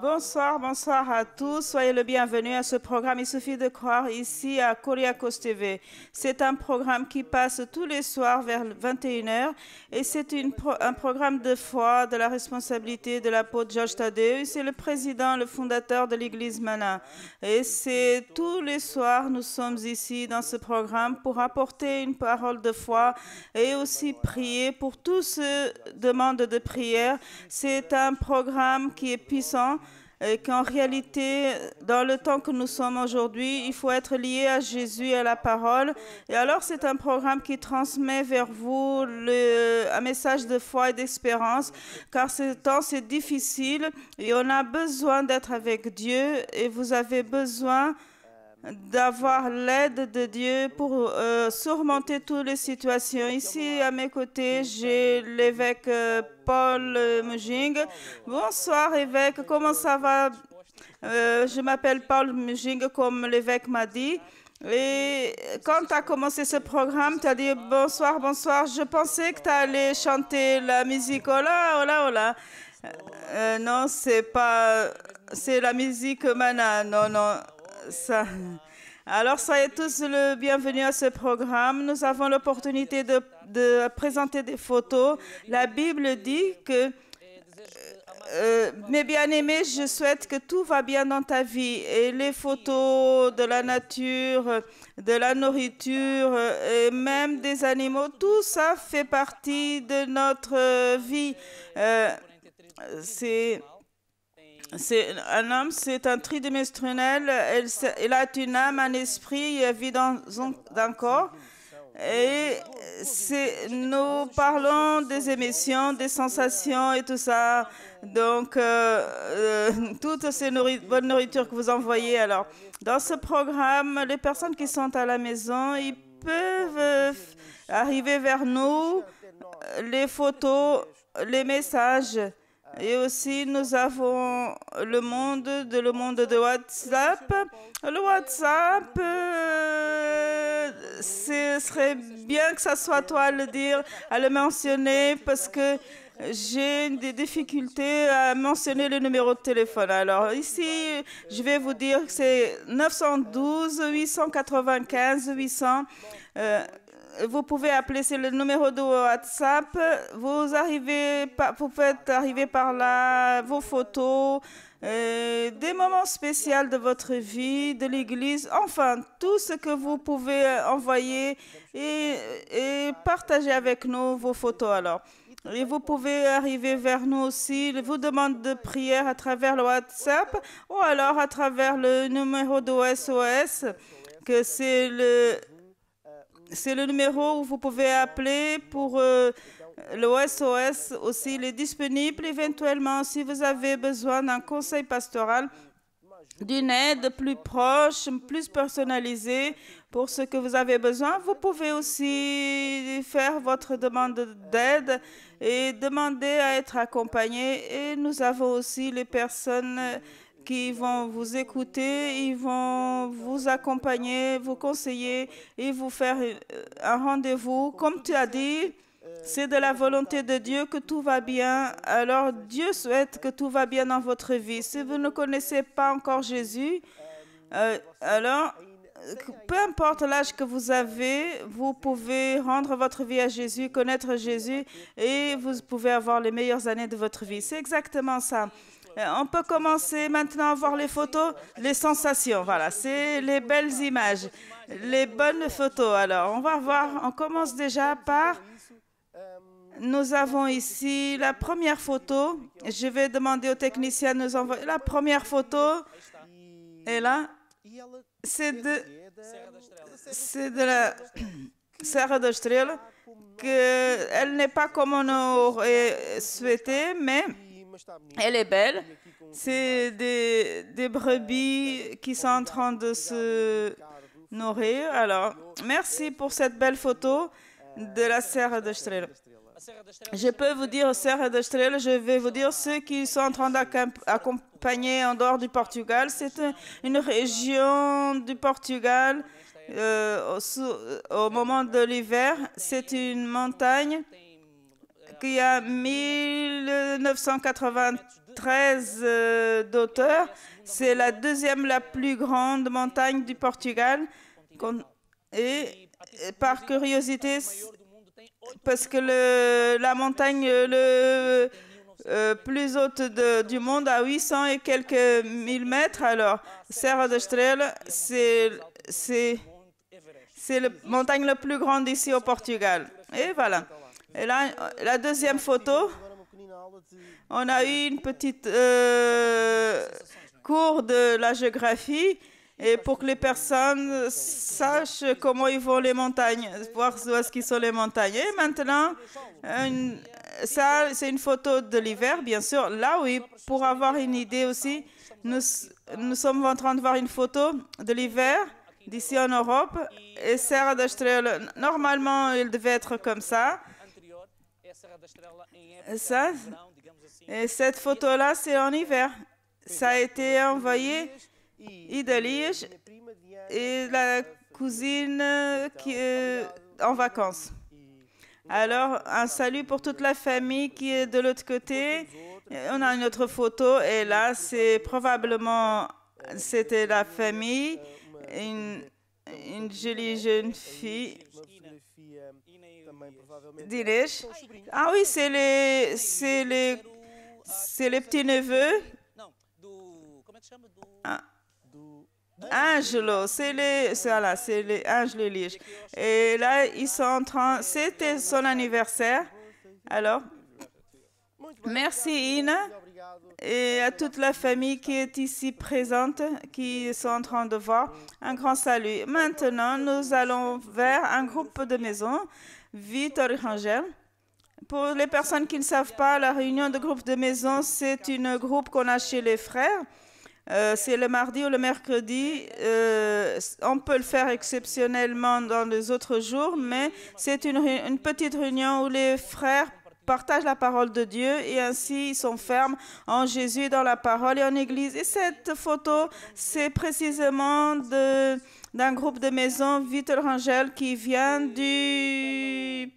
Bonsoir, bonsoir à tous. Soyez le bienvenu à ce programme. Il suffit de croire ici à Kuriakos TV. C'est un programme qui passe tous les soirs vers 21h et c'est un programme de foi, de la responsabilité de l'apôtre George Tadeu. C'est le président, le fondateur de l'église Mana. Et c'est tous les soirs, nous sommes ici dans ce programme pour apporter une parole de foi et aussi prier pour tous ceux qui demandent de prière. C'est un programme qui est puissant et qu'en réalité, dans le temps que nous sommes aujourd'hui, il faut être lié à Jésus et à la parole. Et alors, c'est un programme qui transmet vers vous un message de foi et d'espérance, car ce temps, c'est difficile et on a besoin d'être avec Dieu et vous avez besoin d'avoir l'aide de Dieu pour surmonter toutes les situations. Ici, à mes côtés, j'ai l'évêque Paul Mujing. Bonsoir, évêque. Comment ça va? Je m'appelle Paul Mujing, comme l'évêque m'a dit. Et quand tu as commencé ce programme, tu as dit bonsoir, bonsoir. Je pensais que tu allais chanter la musique. Oh là, oh là, oh là. Non, c'est pas... C'est la musique Mana. Non, non. Ça. Alors, soyez tous le bienvenus à ce programme. Nous avons l'opportunité de présenter des photos. La Bible dit que, mes bien-aimés, je souhaite que tout va bien dans ta vie. Et les photos de la nature, de la nourriture, et même des animaux, tout ça fait partie de notre vie. C'est un homme, c'est un tridimensionnel. Il a une âme, un esprit, il vit dans un corps. Et nous parlons des émotions, des sensations et tout ça. Donc, toutes ces bonnes nourritures que vous envoyez. Alors, dans ce programme, les personnes qui sont à la maison, ils peuvent arriver vers nous, les photos, les messages. Et aussi, nous avons le monde de WhatsApp. Le WhatsApp, ce serait bien que ça soit toi à le dire, à le mentionner, parce que j'ai des difficultés à mentionner le numéro de téléphone. Alors ici, je vais vous dire que c'est 912 895 800. Vous pouvez appeler, c'est le numéro de WhatsApp. Vous pouvez arriver par là, vos photos, des moments spéciaux de votre vie, de l'église, enfin, tout ce que vous pouvez envoyer et partager avec nous vos photos alors. Et vous pouvez arriver vers nous aussi, vous demande de prière à travers le WhatsApp ou alors à travers le numéro de SOS, que c'est le numéro où vous pouvez appeler pour le SOS aussi. Il est disponible éventuellement si vous avez besoin d'un conseil pastoral, d'une aide plus proche, plus personnalisée pour ce que vous avez besoin. Vous pouvez aussi faire votre demande d'aide et demander à être accompagné. Et nous avons aussi les personnes qui vont vous écouter, ils vont vous accompagner, vous conseiller et vous faire un rendez-vous. Comme tu as dit, c'est de la volonté de Dieu que tout va bien. Alors Dieu souhaite que tout va bien dans votre vie. Si vous ne connaissez pas encore Jésus, alors peu importe l'âge que vous avez, vous pouvez rendre votre vie à Jésus, connaître Jésus et vous pouvez avoir les meilleures années de votre vie. C'est exactement ça. On peut commencer maintenant à voir les photos, les sensations. Voilà, c'est les belles images, les bonnes photos. Alors, on va voir, on commence déjà par... Nous avons ici la première photo. Je vais demander au technicien de nous envoyer la première photo. Et là, c'est de la Serra da Estrela, qu'elle n'est pas comme on aurait souhaité, mais... Elle est belle. C'est des brebis qui sont en train de se nourrir. Alors, merci pour cette belle photo de la Serra da Estrela. Je peux vous dire, Serra da Estrela, je vais vous dire ceux qui sont en train d'accompagner en dehors du Portugal. C'est une région du Portugal au moment de l'hiver. C'est une montagne qui a 1993 13 d'auteur. C'est la deuxième la plus grande montagne du Portugal. Et par curiosité, parce que la montagne plus haute du monde à 800 et quelques mille mètres. Alors, Serra da Estrela, c'est la montagne la plus grande ici au Portugal. Et voilà. Et là, la deuxième photo, on a eu une petite cours de la géographie et pour que les personnes sachent comment ils vont les montagnes, voir où est-ce sont les montagnes. Et maintenant, ça, c'est une photo de l'hiver, bien sûr. Là, oui, pour avoir une idée aussi, nous sommes en train de voir une photo de l'hiver d'ici en Europe. Et Serra da Estrela, normalement, il devait être comme ça. Et cette photo-là, c'est en hiver. Ça a été envoyé d'Elias et la cousine qui est en vacances. Alors, un salut pour toute la famille qui est de l'autre côté. On a une autre photo et là, c'était la famille, une jolie jeune fille d'Inês. Ah oui, c'est les petits-neveux. Angelo, c'est les Angelo et Lige. Et là, ils sont en train, c'était son anniversaire. Alors, merci Ina et à toute la famille qui est ici présente, qui sont en train de voir. Un grand salut. Maintenant, nous allons vers un groupe de maisons, Vitor Rangel. Pour les personnes qui ne savent pas, la réunion de groupe de maison, c'est un groupe qu'on a chez les frères. C'est le mardi ou le mercredi. On peut le faire exceptionnellement dans les autres jours, mais c'est une petite réunion où les frères partagent la parole de Dieu et ainsi ils sont fermes en Jésus, dans la parole et en Église. Et cette photo, c'est précisément d'un groupe de maison, Vitor Rangel, qui vient du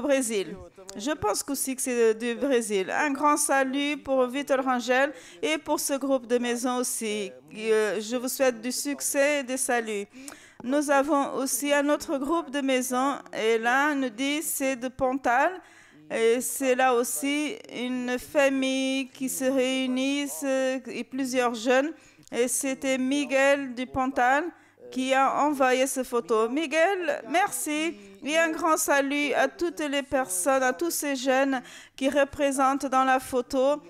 Brésil. Je pense aussi que c'est du Brésil. Un grand salut pour Vitor Rangel et pour ce groupe de maison aussi. Je vous souhaite du succès et des saluts. Nous avons aussi un autre groupe de maison et là, on nous dit c'est de Pontal. Et c'est là aussi une famille qui se réunissent et plusieurs jeunes. Et c'était Miguel du Pontal qui a envoyé cette photo. Miguel, merci. Et un grand salut à toutes les personnes, à tous ces jeunes qui représentent dans la photo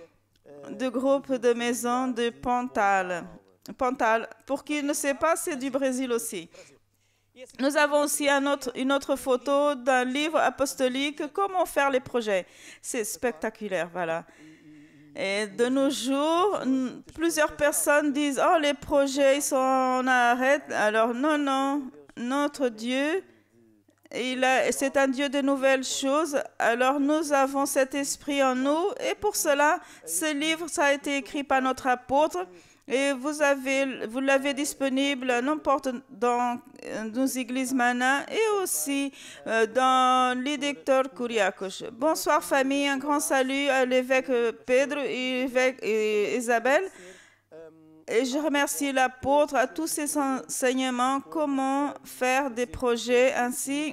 du groupe de maison de Pontal. Pontal, pour qui ne sait pas, c'est du Brésil aussi. Nous avons aussi une autre photo d'un livre apostolique, Comment faire les projets. C'est spectaculaire, voilà. Et de nos jours, plusieurs personnes disent « Oh, les projets, ils sont en arrêt. » Alors, non, notre Dieu, c'est un Dieu de nouvelles choses. Alors, nous avons cet esprit en nous. Et pour cela, ce livre, ça a été écrit par notre apôtre. Et vous l'avez disponible n'importe dans nos églises Mana et aussi dans l'éditeur Kuriakos. Bonsoir famille, un grand salut à l'évêque Pedro et l'évêque Isabelle. Et je remercie l'apôtre à tous ses enseignements, comment faire des projets ainsi,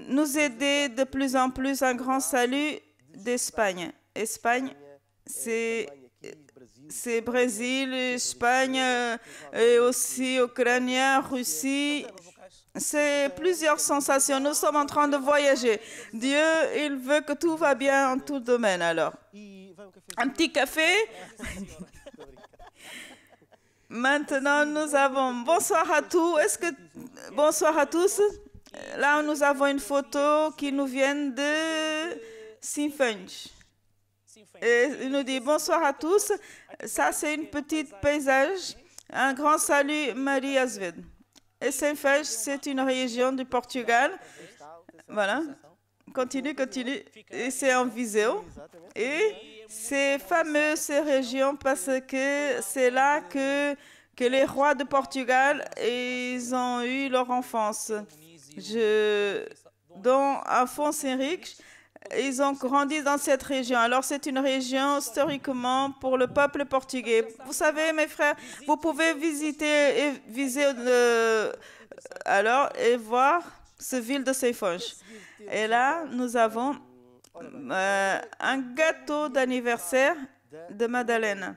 nous aider de plus en plus. Un grand salut d'Espagne. Espagne, c'est Brésil, Espagne et aussi Ukraine, Russie. C'est plusieurs sensations. Nous sommes en train de voyager. Dieu, il veut que tout va bien en tout domaine. Alors, un petit café. Maintenant, nous avons bonsoir à tous. Bonsoir à tous. Là, nous avons une photo qui nous vient de Sinfange. Et il nous dit bonsoir à tous. Ça, c'est une petite paysage. Un grand salut, Marie Azevedo. Et Sinfange, c'est une région du Portugal. Voilà. Continue. Et c'est en Viseu. Et c'est fameux, ces régions, parce que c'est là que les rois de Portugal, ils ont eu leur enfance. Dont Afonso Henriques, Ils ont grandi dans cette région. Alors, c'est une région historiquement pour le peuple portugais. Vous savez, mes frères, vous pouvez visiter et et voir ce ville de Seifonge. Et là, nous avons un gâteau d'anniversaire de Madeleine.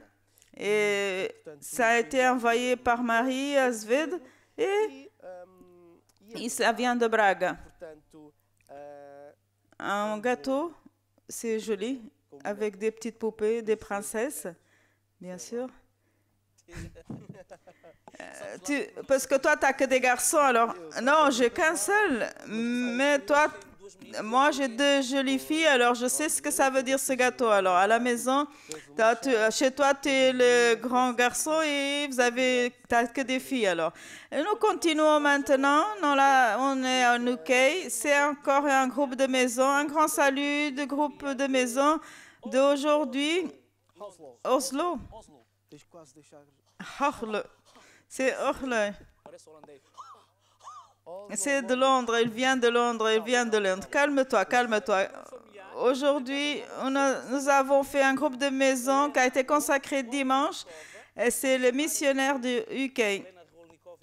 Et ça a été envoyé par Marie Azved et ça vient de Braga. Un gâteau, c'est joli, avec des petites poupées, des princesses, bien sûr. Parce que toi, tu n'as que des garçons, alors... Non, j'ai qu'un seul, mais toi... Moi, j'ai deux jolies filles, alors je sais ce que ça veut dire ce gâteau. Alors, à la maison, chez toi, tu es le grand garçon et tu n'as que des filles. Alors, et nous continuons maintenant. On est à UK. C'est encore un groupe de maison, un grand salut de groupe de maison d'aujourd'hui. Oslo. C'est Orle. C'est de Londres, il vient de Londres, il vient de Londres. Calme-toi, calme-toi. Aujourd'hui, nous avons fait un groupe de maison qui a été consacré dimanche. Et c'est le missionnaire du UK.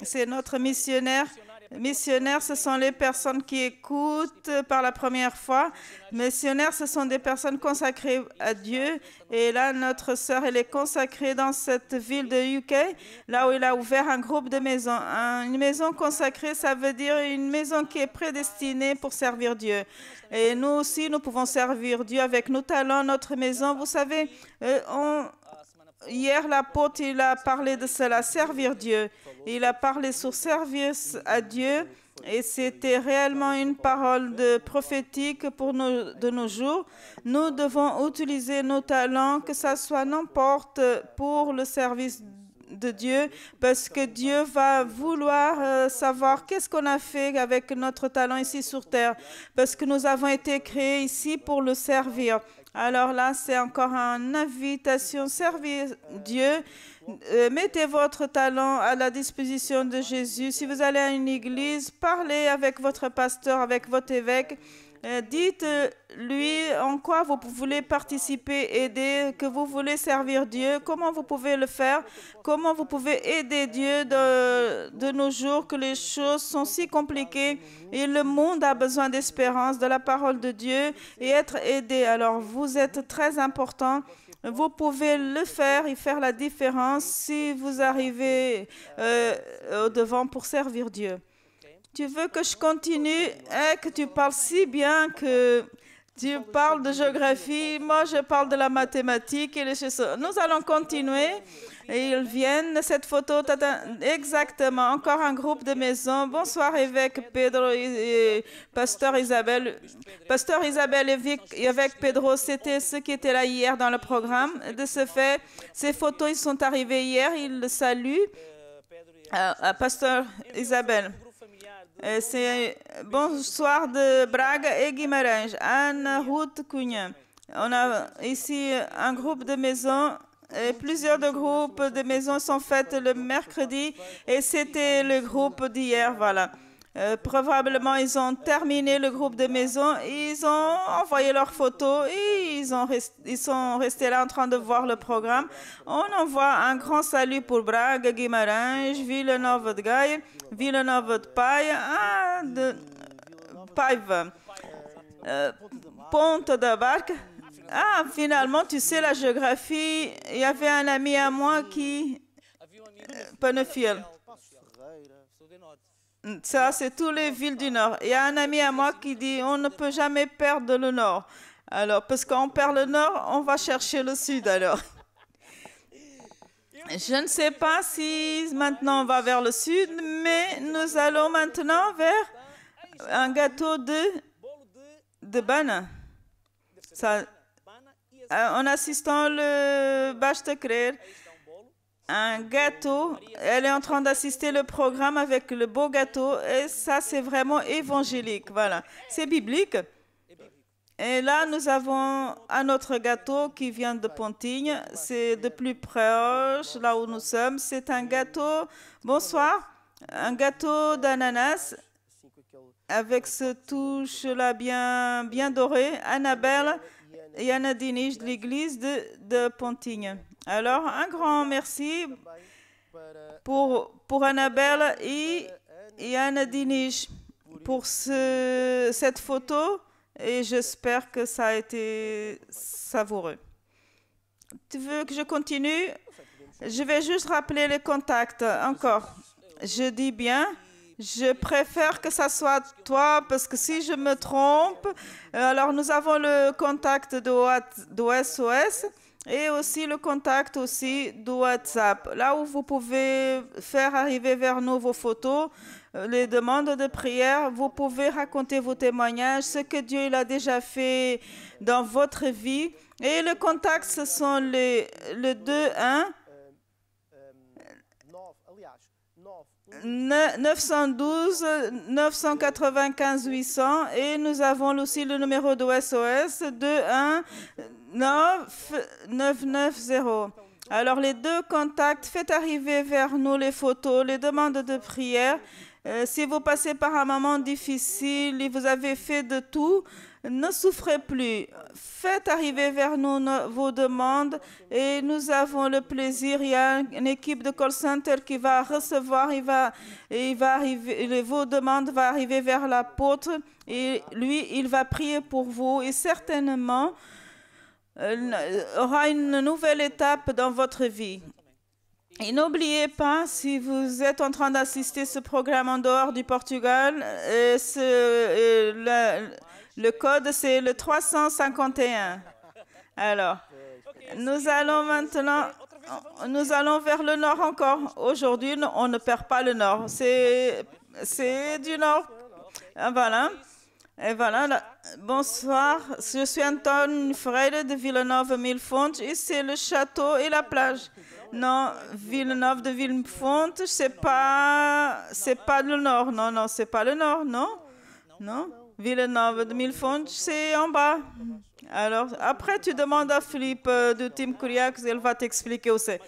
C'est notre missionnaire. Missionnaires, ce sont les personnes qui écoutent par la première fois. Missionnaires, ce sont des personnes consacrées à Dieu. Et là, notre sœur, elle est consacrée dans cette ville de UK, là où il a ouvert un groupe de maisons. Une maison consacrée, ça veut dire une maison qui est prédestinée pour servir Dieu. Et nous aussi, nous pouvons servir Dieu avec nos talents, notre maison. Vous savez, hier, l'apôtre, il a parlé de cela, servir Dieu. Il a parlé sur servir à Dieu et c'était réellement une parole prophétique pour de nos jours. Nous devons utiliser nos talents, que ce soit n'importe pour le service de Dieu, parce que Dieu va vouloir savoir qu'est-ce qu'on a fait avec notre talent ici sur terre, parce que nous avons été créés ici pour le servir. Alors là, c'est encore une invitation, servir Dieu. Mettez votre talent à la disposition de Jésus. Si vous allez à une église, parlez avec votre pasteur, avec votre évêque. Dites-lui en quoi vous voulez participer, aider, que vous voulez servir Dieu, comment vous pouvez le faire, comment vous pouvez aider Dieu de nos jours, que les choses sont si compliquées et le monde a besoin d'espérance, de la parole de Dieu et être aidé. Alors, vous êtes très important. Vous pouvez le faire et faire la différence si vous arrivez au devant pour servir Dieu. Tu veux que je continue et que tu parles si bien que tu parles de géographie, moi je parle de la mathématique et les choses. Nous allons continuer et ils viennent. Cette photo, exactement, encore un groupe de maisons. Bonsoir évêque Pedro et pasteur Isabelle. Pasteur Isabelle et évêque Pedro, c'était ceux qui étaient là hier dans le programme. De ce fait, ces photos, ils sont arrivés hier, ils le saluent. Pasteur Isabelle. C'est bonsoir de Braga et Guimarães, Anna Ruth Cunha. On a ici un groupe de maisons et plusieurs de groupes de maisons sont faits le mercredi et c'était le groupe d'hier, voilà. Probablement, ils ont terminé le groupe de maisons, ils ont envoyé leurs photos et ils sont restés là en train de voir le programme. On envoie un grand salut pour Braga, Guimarães, Vila Nova de Gaia, Vila Nova de Paiva, Ponta da Barca. Ah, finalement, tu sais la géographie. Il y avait un ami à moi qui... Penefiel. Ça, c'est toutes les villes du Nord. Il y a un ami à moi qui dit on ne peut jamais perdre le Nord. Alors, parce qu'on perd le Nord, on va chercher le Sud alors. Je ne sais pas si maintenant on va vers le Sud, mais nous allons maintenant vers un gâteau de banane. Ça, en assistant le Basta Crer, un gâteau, elle est en train d'assister le programme avec le beau gâteau et ça c'est vraiment évangélique, voilà, c'est biblique. Et là nous avons un autre gâteau qui vient de Pontinha, c'est de plus proche, là où nous sommes, c'est un gâteau, bonsoir, un gâteau d'ananas avec ce touche-là bien doré, Annabelle et Anna Dinish de l'église de Pontigne. Alors, un grand merci pour Annabelle et Anna Dinish pour cette photo et j'espère que ça a été savoureux. Tu veux que je continue? Je vais juste rappeler les contacts encore. Je dis bien, je préfère que ça soit toi parce que si je me trompe, alors nous avons le contact de SOS et aussi le contact aussi de WhatsApp. Là où vous pouvez faire arriver vers nous vos photos, les demandes de prière, vous pouvez raconter vos témoignages, ce que Dieu il a déjà fait dans votre vie. Et le contact, ce sont le 21 912 995 800 et nous avons aussi le numéro de SOS 21 990. Alors les deux contacts, faites arriver vers nous les photos, les demandes de prière. Si vous passez par un moment difficile et vous avez fait de tout, ne souffrez plus. Faites arriver vers nous vos demandes et nous avons le plaisir. Il y a une équipe de call center qui va recevoir, il va arriver, vos demandes vont arriver vers l'apôtre et lui, il va prier pour vous et certainement aura une nouvelle étape dans votre vie. Et n'oubliez pas, si vous êtes en train d'assister ce programme en dehors du Portugal, le code c'est le 351. Alors, nous allons vers le nord encore. Aujourd'hui, on ne perd pas le nord. C'est du nord. Voilà. Et voilà, bonsoir, je suis Anton Freire de Villeneuve-Millefontes et c'est le château et la plage. Non, Villeneuve de Millefontes, c'est pas le nord, non, c'est pas le nord, non, Villeneuve de Millefontes, c'est en bas. Alors, après, tu demandes à Philippe de Tim Kuriak, elle va t'expliquer où c'est.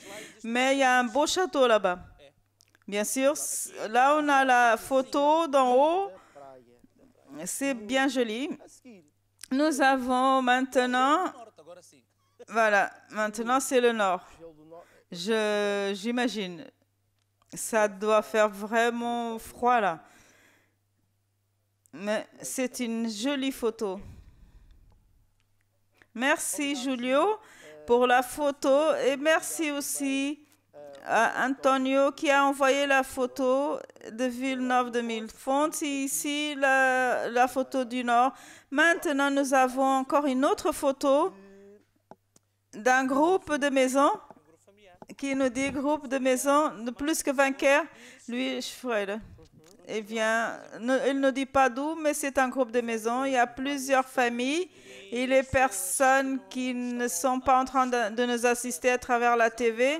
Mais il y a un beau château là-bas. Bien sûr, là on a la photo d'en haut. C'est bien joli. Nous avons maintenant... Voilà, maintenant c'est le nord. J'imagine. Ça doit faire vraiment froid là. Mais c'est une jolie photo. Merci Julio pour la photo et merci aussi à Antonio qui a envoyé la photo de Villeneuve de Millefontes. Ici, la photo du Nord. Maintenant, nous avons encore une autre photo d'un groupe de maisons qui nous dit groupe de maisons de plus que 20 cœurs. Lui, Freud. Eh bien, il ne dit pas d'où, mais c'est un groupe de maisons. Il y a plusieurs familles et les personnes qui ne sont pas en train de nous assister à travers la TV.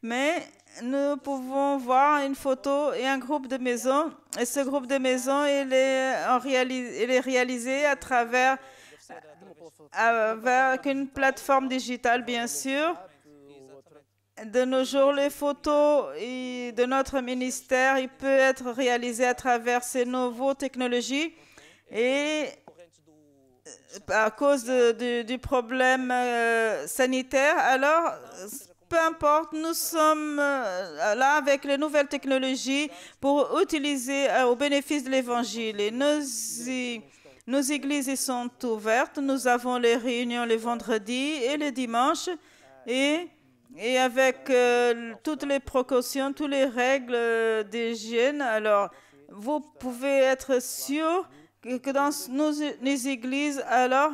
Mais nous pouvons voir une photo et un groupe de maisons. Et ce groupe de maisons, il est réalisé à travers avec une plateforme digitale, bien sûr. De nos jours, les photos de notre ministère, il peut être réalisé à travers ces nouvelles technologies. Et à cause du problème sanitaire, alors... Peu importe, nous sommes là avec les nouvelles technologies pour utiliser au bénéfice de l'Évangile. Et nos églises sont ouvertes. Nous avons les réunions les vendredis et les dimanches. Et avec toutes les précautions, toutes les règles d'hygiène, alors vous pouvez être sûr que dans nos églises, alors...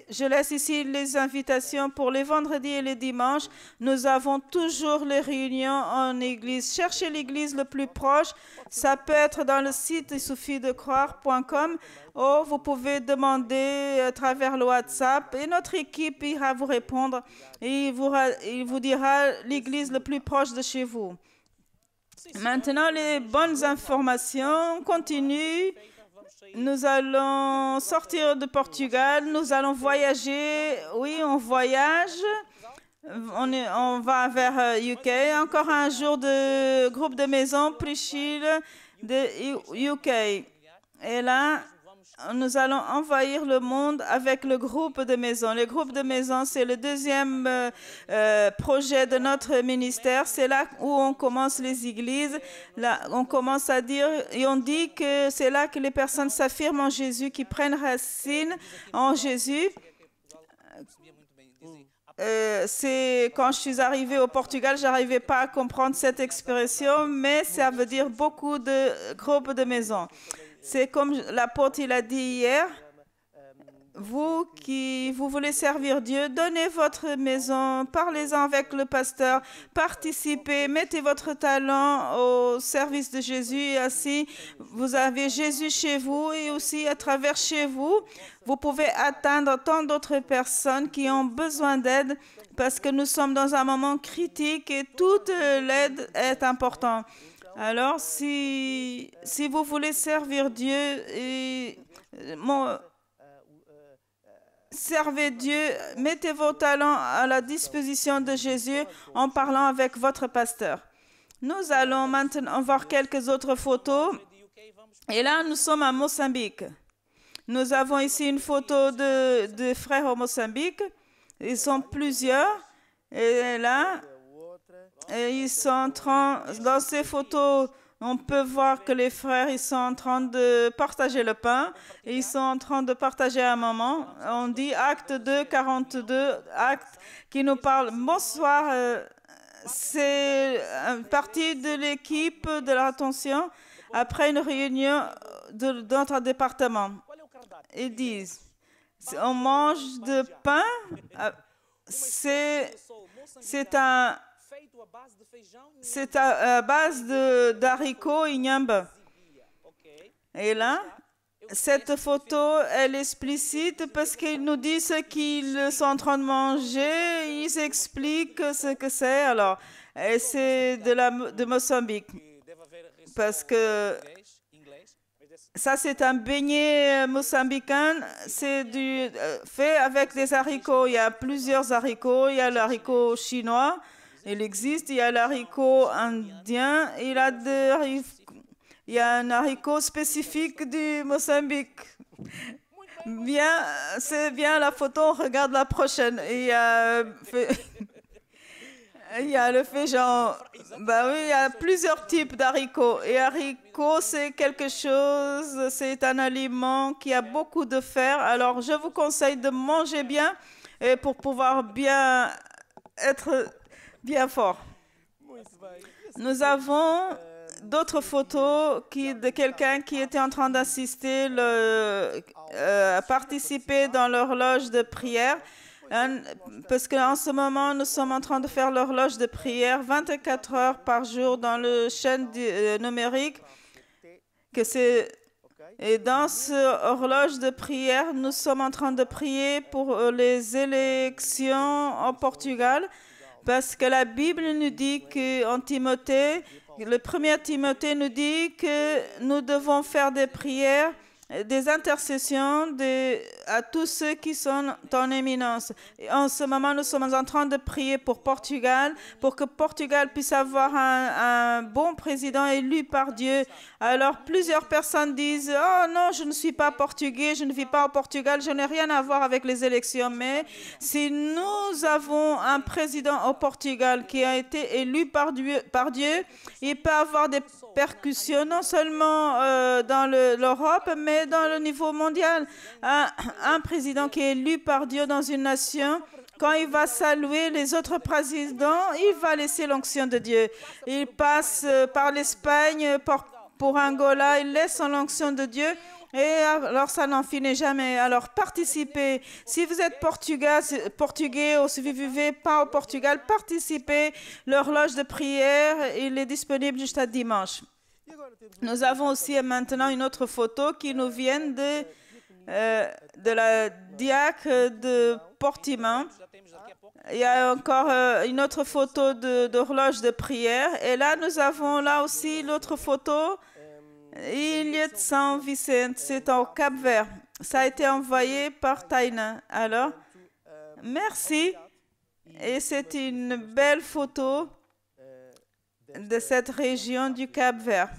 je laisse ici les invitations pour les vendredis et les dimanches. Nous avons toujours les réunions en église. Cherchez l'église le plus proche. Ça peut être dans le site il suffit de croire.com ou vous pouvez demander à travers le WhatsApp et notre équipe ira vous répondre et il vous dira l'église le plus proche de chez vous. Maintenant, les bonnes informations continuent. Nous allons sortir de Portugal, nous allons voyager. Oui, on voyage. On va vers UK. Encore un jour de groupe de maison, Priscilla de UK. Et là, nous allons envahir le monde avec le groupe de maisons. Le groupe de maisons, c'est le deuxième projet de notre ministère. C'est là où on commence les églises. Là, on commence à dire, et on dit que c'est là que les personnes s'affirment en Jésus, qui prennent racine en Jésus. C'est quand je suis arrivée au Portugal, je n'arrivais pas à comprendre cette expression, mais ça veut dire beaucoup de groupes de maisons. C'est comme l'apôtre il a dit hier, vous qui vous voulez servir Dieu, donnez votre maison, parlez-en avec le pasteur, participez, mettez votre talent au service de Jésus et ainsi vous avez Jésus chez vous et aussi à travers chez vous, vous pouvez atteindre tant d'autres personnes qui ont besoin d'aide parce que nous sommes dans un moment critique et toute l'aide est importante. Alors, si vous voulez servir Dieu, servez Dieu, mettez vos talents à la disposition de Jésus en parlant avec votre pasteur. Nous allons maintenant voir quelques autres photos. Et là, nous sommes à Mozambique. Nous avons ici une photo de frères au Mozambique. Ils sont plusieurs. Et là, ils sont en train, dans ces photos, on peut voir que les frères, ils sont en train de partager le pain. Et ils sont en train de partager un moment. On dit acte 2, 42, acte qui nous parle. Bonsoir, c'est une partie de l'équipe de la rétention après une réunion de notre département. Ils disent, on mange de pain, c'est à base d'haricots et ignamba. Et là, cette photo, elle est explicite parce qu'ils nous disent ce qu'ils sont en train de manger. Ils expliquent ce que c'est. Alors, c'est de Mozambique. Parce que ça, c'est un beignet mozambicain. C'est fait avec des haricots. Il y a plusieurs haricots. Il y a l'haricot chinois. Il existe. Il y a l'haricot indien. Il y a un haricot spécifique du Mozambique. Bien, c'est bien la photo. On regarde la prochaine. Il y a le féjant. Ben oui, il y a plusieurs types d'haricots. Et haricots, c'est quelque chose, c'est un aliment qui a beaucoup de fer. Alors, je vous conseille de manger bien et pour pouvoir bien être bien fort. Nous avons d'autres photos de quelqu'un qui était en train d'assister, participer dans l'horloge de prière. Parce qu'en ce moment, nous sommes en train de faire l'horloge de prière 24 heures par jour dans le chaîne numérique. Et dans cette horloge de prière, nous sommes en train de prier pour les élections au Portugal. Parce que la Bible nous dit qu'en Timothée, le 1er Timothée nous dit que nous devons faire des prières, des intercessions à tous ceux qui sont en éminence. Et en ce moment, nous sommes en train de prier pour Portugal, pour que Portugal puisse avoir un bon président élu par Dieu. Alors, plusieurs personnes disent « Oh non, je ne suis pas portugais, je ne vis pas au Portugal, je n'ai rien à voir avec les élections. » Mais si nous avons un président au Portugal qui a été élu par Dieu, il peut avoir des percussions non seulement dans l'Europe, mais dans le niveau mondial. Un président qui est élu par Dieu dans une nation, quand il va saluer les autres présidents, il va laisser l'onction de Dieu. Il passe par l'Espagne, pour Angola, il laisse l'onction de Dieu. Et alors, ça n'en finit jamais. Alors, participez. Si vous êtes portugais ou si vous ne vivez pas au Portugal, participez. L'horloge de prière, il est disponible jusqu'à dimanche. Nous avons aussi maintenant une autre photo qui nous vient de la diacre de Portimão. Il y a encore une autre photo d'horloge de prière. Et là, nous avons là aussi l'autre photo. Ilha de São Vicente, c'est au Cap-Vert. Ça a été envoyé par Taina. Alors, merci. Et c'est une belle photo de cette région du Cap-Vert.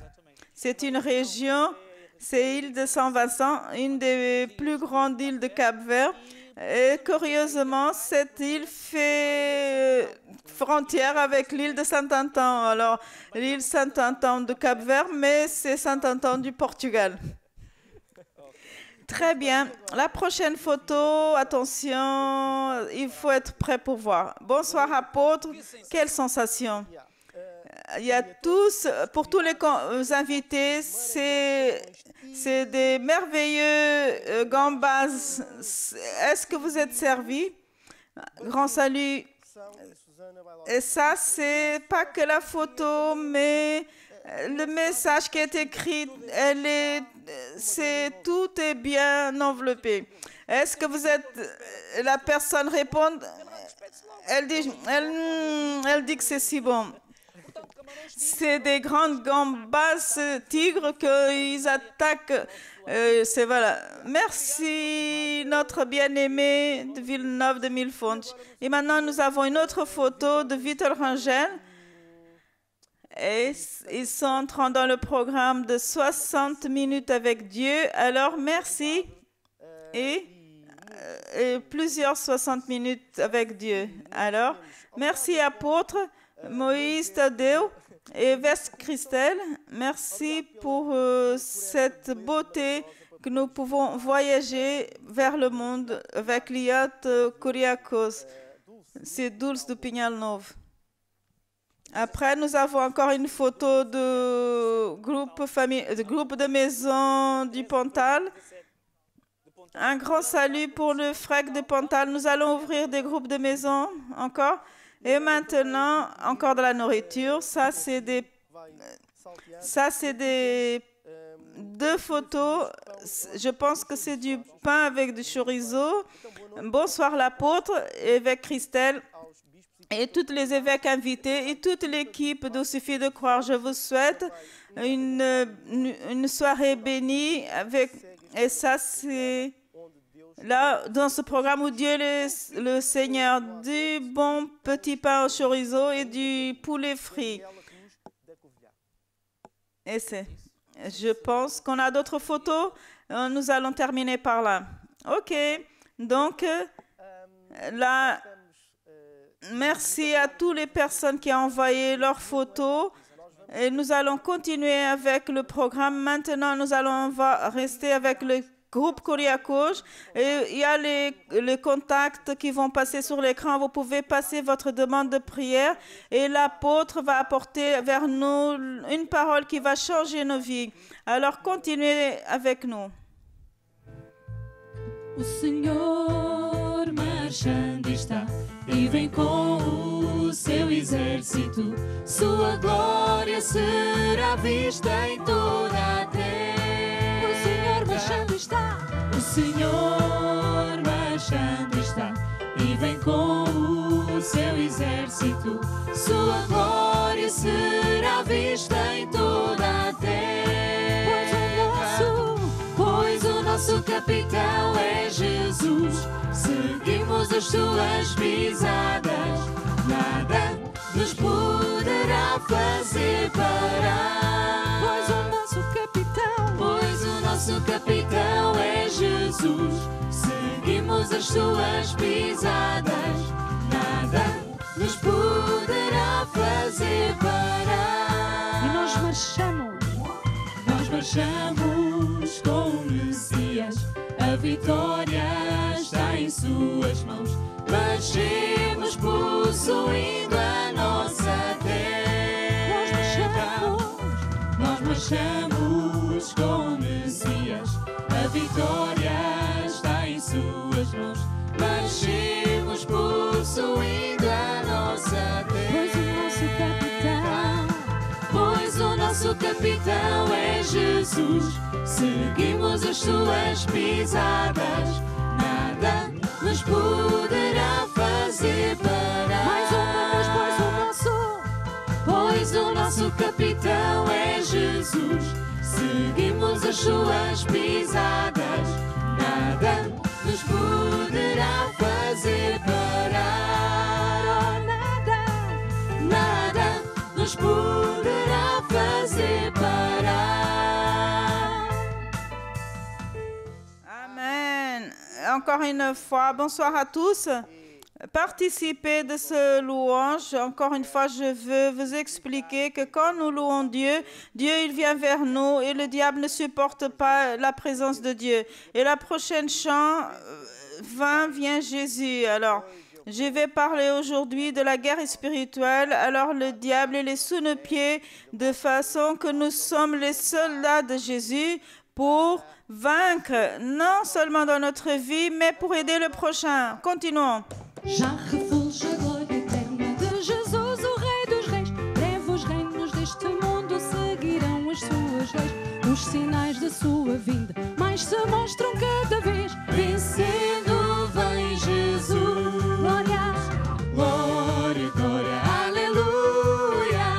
C'est une région, c'est l'île de Saint-Vincent, une des plus grandes îles de Cap-Vert. Et curieusement, cette île fait frontière avec l'île de Saint-Anton. Alors, l'île Saint-Anton de Cap-Vert, mais c'est Saint-Anton du Portugal. Très bien. La prochaine photo, attention, il faut être prêt pour voir. Bonsoir, apôtre. Quelle sensation! Il y a tous, pour tous les invités, c'est des merveilleux gambas. Est-ce que vous êtes servis? Grand salut. Et ça, c'est pas que la photo, mais le message qui est écrit, tout est bien enveloppé. Est-ce que vous êtes... La personne répond, elle dit que c'est si bon. C'est des grandes gambas tigres qu'ils attaquent. C'est voilà. Merci, notre bien-aimé de Villeneuve de Millefonds. Et maintenant, nous avons une autre photo de Victor Rangel. Et ils sont entrant dans le programme de 60 minutes avec Dieu. Alors, merci. Et plusieurs 60 minutes avec Dieu. Alors, merci, apôtre. Moïse Tadeu et Vest Christelle, merci pour cette beauté que nous pouvons voyager vers le monde avec l'yacht Kuriakos. C'est Dulce de Pinhal Novo. Après, nous avons encore une photo de groupe de maison du Pontal. Un grand salut pour le frère de Pontal. Nous allons ouvrir des groupes de maison encore. Et maintenant, encore de la nourriture. Ça, c'est deux photos. Je pense que c'est du pain avec du chorizo. Bonsoir l'apôtre, évêque Christelle et tous les évêques invités et toute l'équipe d'Il suffit de croire. Je vous souhaite une soirée bénie et ça, c'est... Là, dans ce programme où Dieu le Seigneur, du bon petit pain au chorizo et du poulet frit. Et je pense qu'on a d'autres photos. Nous allons terminer par là. OK. Donc, là, merci à toutes les personnes qui ont envoyé leurs photos. Et nous allons continuer avec le programme. Maintenant, nous allons rester avec le groupe Kuriakos. Et il y a les contacts qui vont passer sur l'écran. Vous pouvez passer votre demande de prière et l'apôtre va apporter vers nous une parole qui va changer nos vies. Alors continuez avec nous. O Senhor marchando está e vem com o seu exército. Sua glória será vista em toda a terra. O Senhor marchando está. O Senhor marchando está e vem com o seu exército. Sua glória será vista em toda a terra. Pois o nosso capitão é Jesus. Seguimos as suas pisadas. Nada nos poderá fazer parar. Pois o nosso capitão é Jesus. Seguimos as suas pisadas. Nada nos poderá fazer parar. E nós marchamos com o Messias. A vitória está em suas mãos. Marchemos possuindo a nossa terra. Nós marchamos com o Messias. A vitória está em suas mãos. Marchemos possuindo a nossa terra. Pois o nosso capitão é Jesus. Seguimos as suas pisadas. Nada nos poderá fazer parar. mais uma vez, Pois o nosso capitão é Jesus. Seguimos as suas pisadas. Nada nos poderá fazer parar. Nada nos poderá fazer parar. encore une fois, bonsoir à tous. Participez de ce louange. Encore une fois, je veux vous expliquer que quand nous louons Dieu, Dieu il vient vers nous et le diable ne supporte pas la présence de Dieu. Et la prochaine chant, vient Jésus. Alors, je vais parler aujourd'hui de la guerre spirituelle. Alors, le diable il est sous nos pieds de façon que nous sommes les soldats de Jésus pour vaincre, non seulement dans notre vie, mais pour aider le prochain. Continuons. Já refulge a glória eterna de Jesus, o Rei dos Reis. Breve os reinos deste mundo seguirão as suas leis. Os sinais da sua vinda mais se mostram cada vez. Vencendo vem Jesus. Glória, glória, glória, aleluia.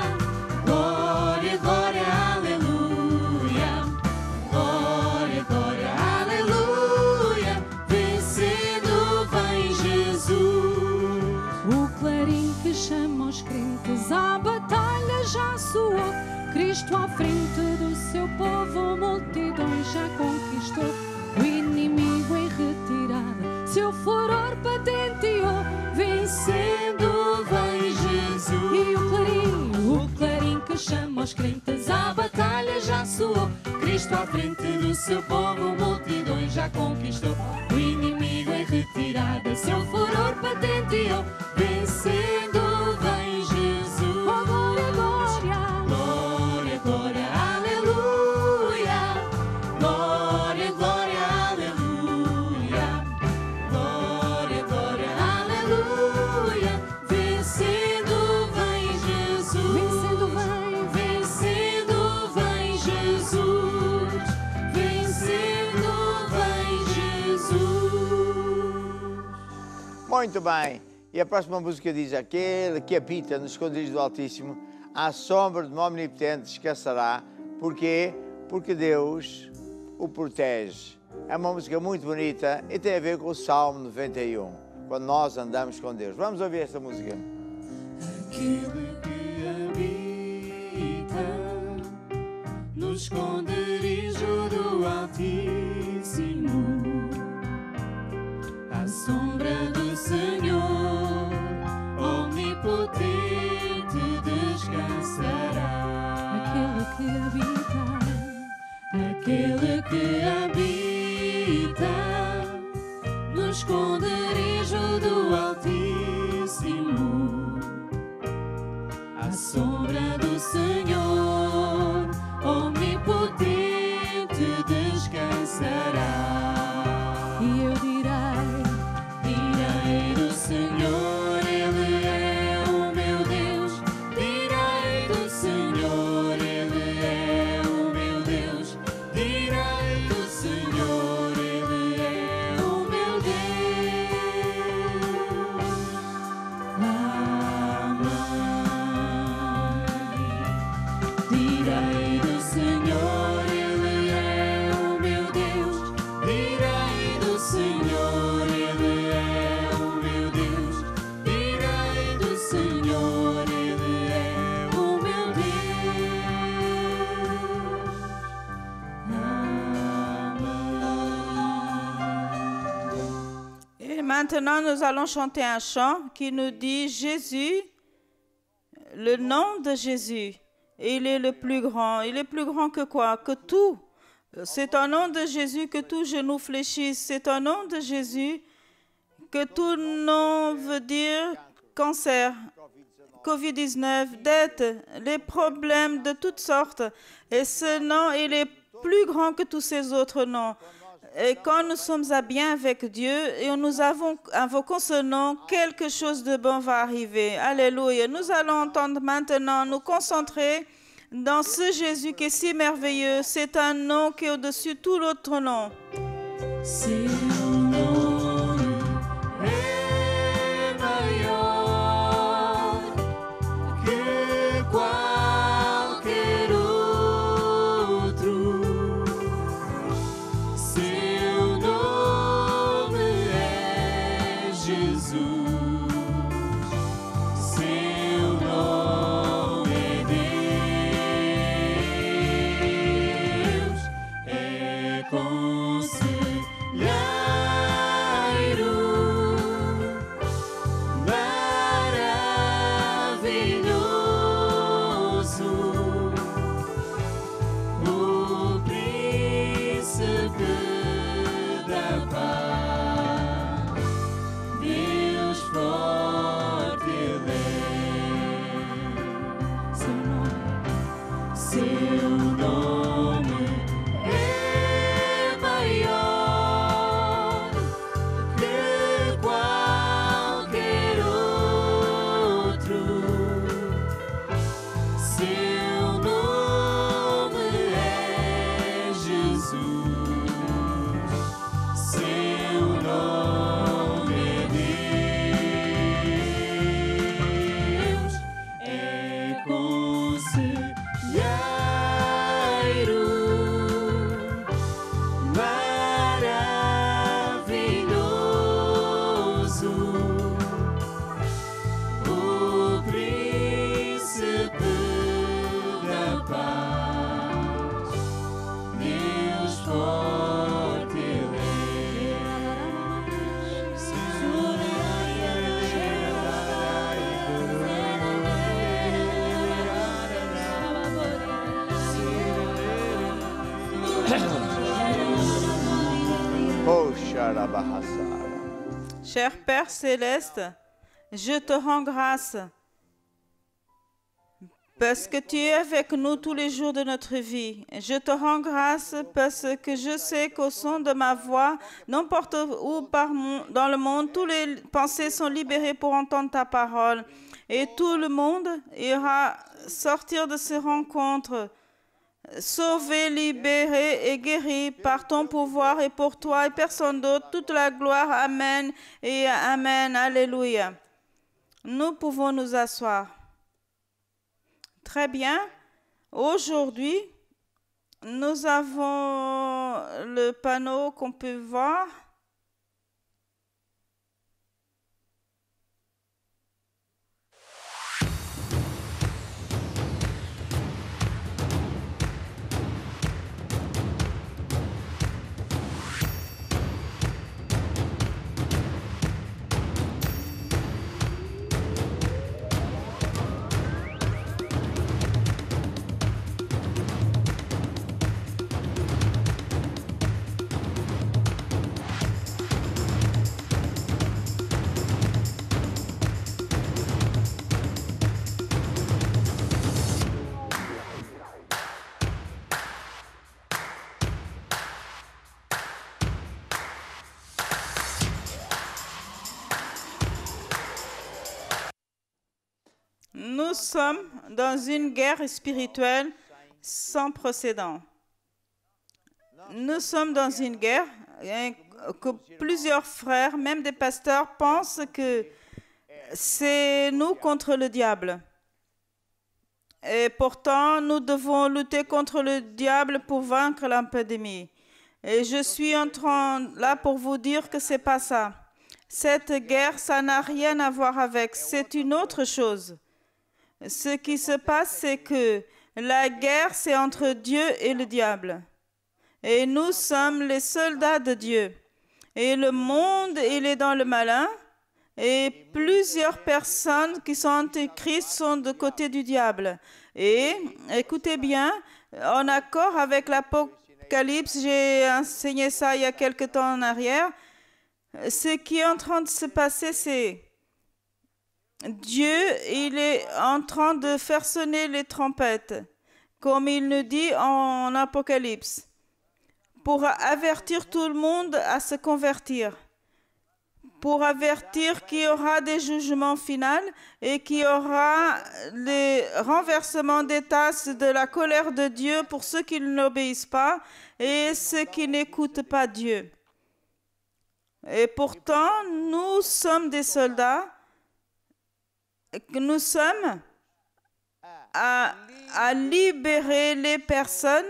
Glória, glória, aleluia. Glória, glória, aleluia. Vencendo vem Jesus. O clarim que chama os crentes à batalha já soou. Cristo à frente do seu povo, multidões já conquistou. O inimigo em retirada, seu furor patenteou. Vencendo vem Jesus. E o clarim que chama os crentes à batalha já soou. Cristo à frente do seu povo, multidões já conquistou. O inimigo em retirada, seu furor patenteou. Vencendo vem Jesus. Oh, glória, glória. Glória, glória, aleluia. Glória, glória, aleluia. Glória, glória, aleluia. Vencendo vem Jesus. Vencendo vem Jesus. Vencendo vem Jesus. Muito bem. E a próxima música diz: aquele que habita no esconderijo do Altíssimo, à sombra do Omnipotente descansará. Porquê? Porque Deus o protege. É uma música muito bonita e tem a ver com o Salmo 91, quando nós andamos com Deus. Vamos ouvir esta música. Aquele que habita no esconderijo do Altíssimo, à sombra do Senhor, onipotente descansará. Aquele que habita no esconderijo do Altíssimo, à sombra do Senhor, onipotente descansará. E eu direi do Senhor, Ele é o meu Deus. Direi do Senhor, Ele é o meu Deus. Direi do Senhor, Ele é o meu Deus. Amém. Direi do Senhor, Ele é o meu Deus. Direi do Senhor, Ele é o meu Deus. Direi do Senhor, Ele é o meu Deus. Et maintenant, nous allons chanter un chant qui nous dit Jésus, le nom de Jésus. Il est le plus grand. Il est plus grand que quoi? Que tout. C'est un nom de Jésus que tout genou fléchisse. C'est un nom de Jésus que tout nom veut dire cancer, Covid-19, dette, les problèmes de toutes sortes. Et ce nom, il est plus grand que tous ces autres noms. Et quand nous sommes à bien avec Dieu et nous invoquons ce nom, quelque chose de bon va arriver. Alléluia. Nous allons entendre maintenant, nous concentrer dans ce Jésus qui est si merveilleux. C'est un nom qui est au-dessus de tout l'autre nom. Seu nome é maior que qualquer outro. Seu nome é Jesus. Seu nome é Deus. É conselheiro. Cher Père céleste, je te rends grâce parce que tu es avec nous tous les jours de notre vie. Je te rends grâce parce que je sais qu'au son de ma voix, n'importe où dans le monde, toutes les pensées sont libérées pour entendre ta parole. Et tout le monde ira sortir de ces rencontres, sauvé, libéré et guéri par ton pouvoir et pour toi et personne d'autre. Toute la gloire. Amen et Amen. Alléluia. Nous pouvons nous asseoir. Très bien. Aujourd'hui, nous avons le panneau qu'on peut voir. Nous sommes dans une guerre spirituelle sans précédent. Nous sommes dans une guerre que plusieurs frères, même des pasteurs, pensent que c'est nous contre le diable. Et pourtant, nous devons lutter contre le diable pour vaincre l'épidémie. Et je suis en train là pour vous dire que c'est pas ça. Cette guerre, ça n'a rien à voir avec. C'est une autre chose. Ce qui se passe, c'est que la guerre, c'est entre Dieu et le diable. Et nous sommes les soldats de Dieu. Et le monde, il est dans le malin. Et plusieurs personnes qui sont antichrist sont de côté du diable. Et écoutez bien, en accord avec l'Apocalypse, j'ai enseigné ça il y a quelque temps en arrière, ce qui est en train de se passer, c'est Dieu, il est en train de faire sonner les trompettes, comme il nous dit en Apocalypse, pour avertir tout le monde à se convertir, pour avertir qu'il y aura des jugements finaux et qu'il y aura les renversements des tasses de la colère de Dieu pour ceux qui n'obéissent pas et ceux qui n'écoutent pas Dieu. Et pourtant, nous sommes des soldats. Nous sommes à libérer les personnes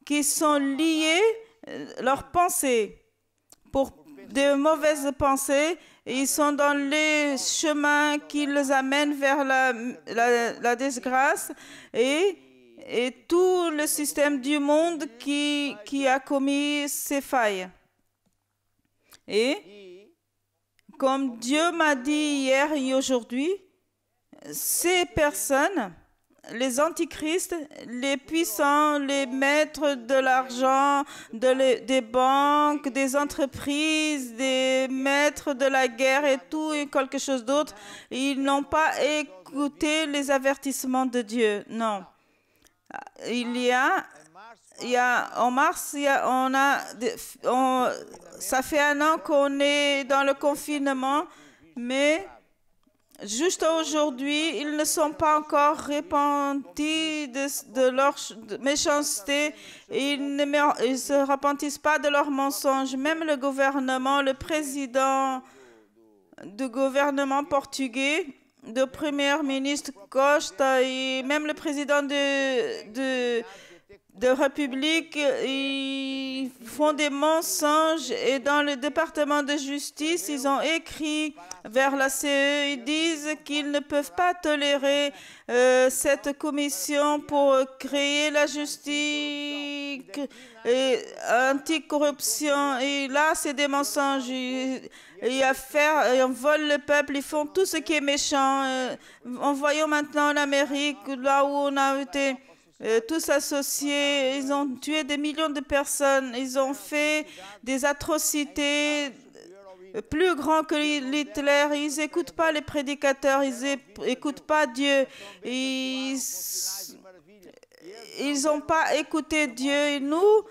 qui sont liées leurs pensées pour de mauvaises pensées. Ils sont dans les chemins qui les amènent vers la disgrâce et tout le système du monde qui a commis ces failles. Et comme Dieu m'a dit hier et aujourd'hui, ces personnes, les antichrists, les puissants, les maîtres de l'argent, des banques, des entreprises, des maîtres de la guerre et tout et quelque chose d'autre, ils n'ont pas écouté les avertissements de Dieu. Non. En mars, ça fait 1 an qu'on est dans le confinement, mais juste aujourd'hui, ils ne sont pas encore repentis de leur méchanceté. Ils ne se repentissent pas de leurs mensonges. Même le gouvernement, le président du gouvernement portugais, le premier ministre Costa et même le président de République, ils font des mensonges et dans le département de justice, ils ont écrit vers la CE, ils disent qu'ils ne peuvent pas tolérer cette commission pour créer la justice anticorruption. Et là, c'est des mensonges. Ils volent le peuple, ils font tout ce qui est méchant. En voyant maintenant l'Amérique, là où on a été tous associés, ils ont tué des millions de personnes, ils ont fait des atrocités plus grands que Hitler. Ils n'écoutent pas les prédicateurs, ils n'écoutent pas Dieu. Ils n'ont pas écouté Dieu. Et nous,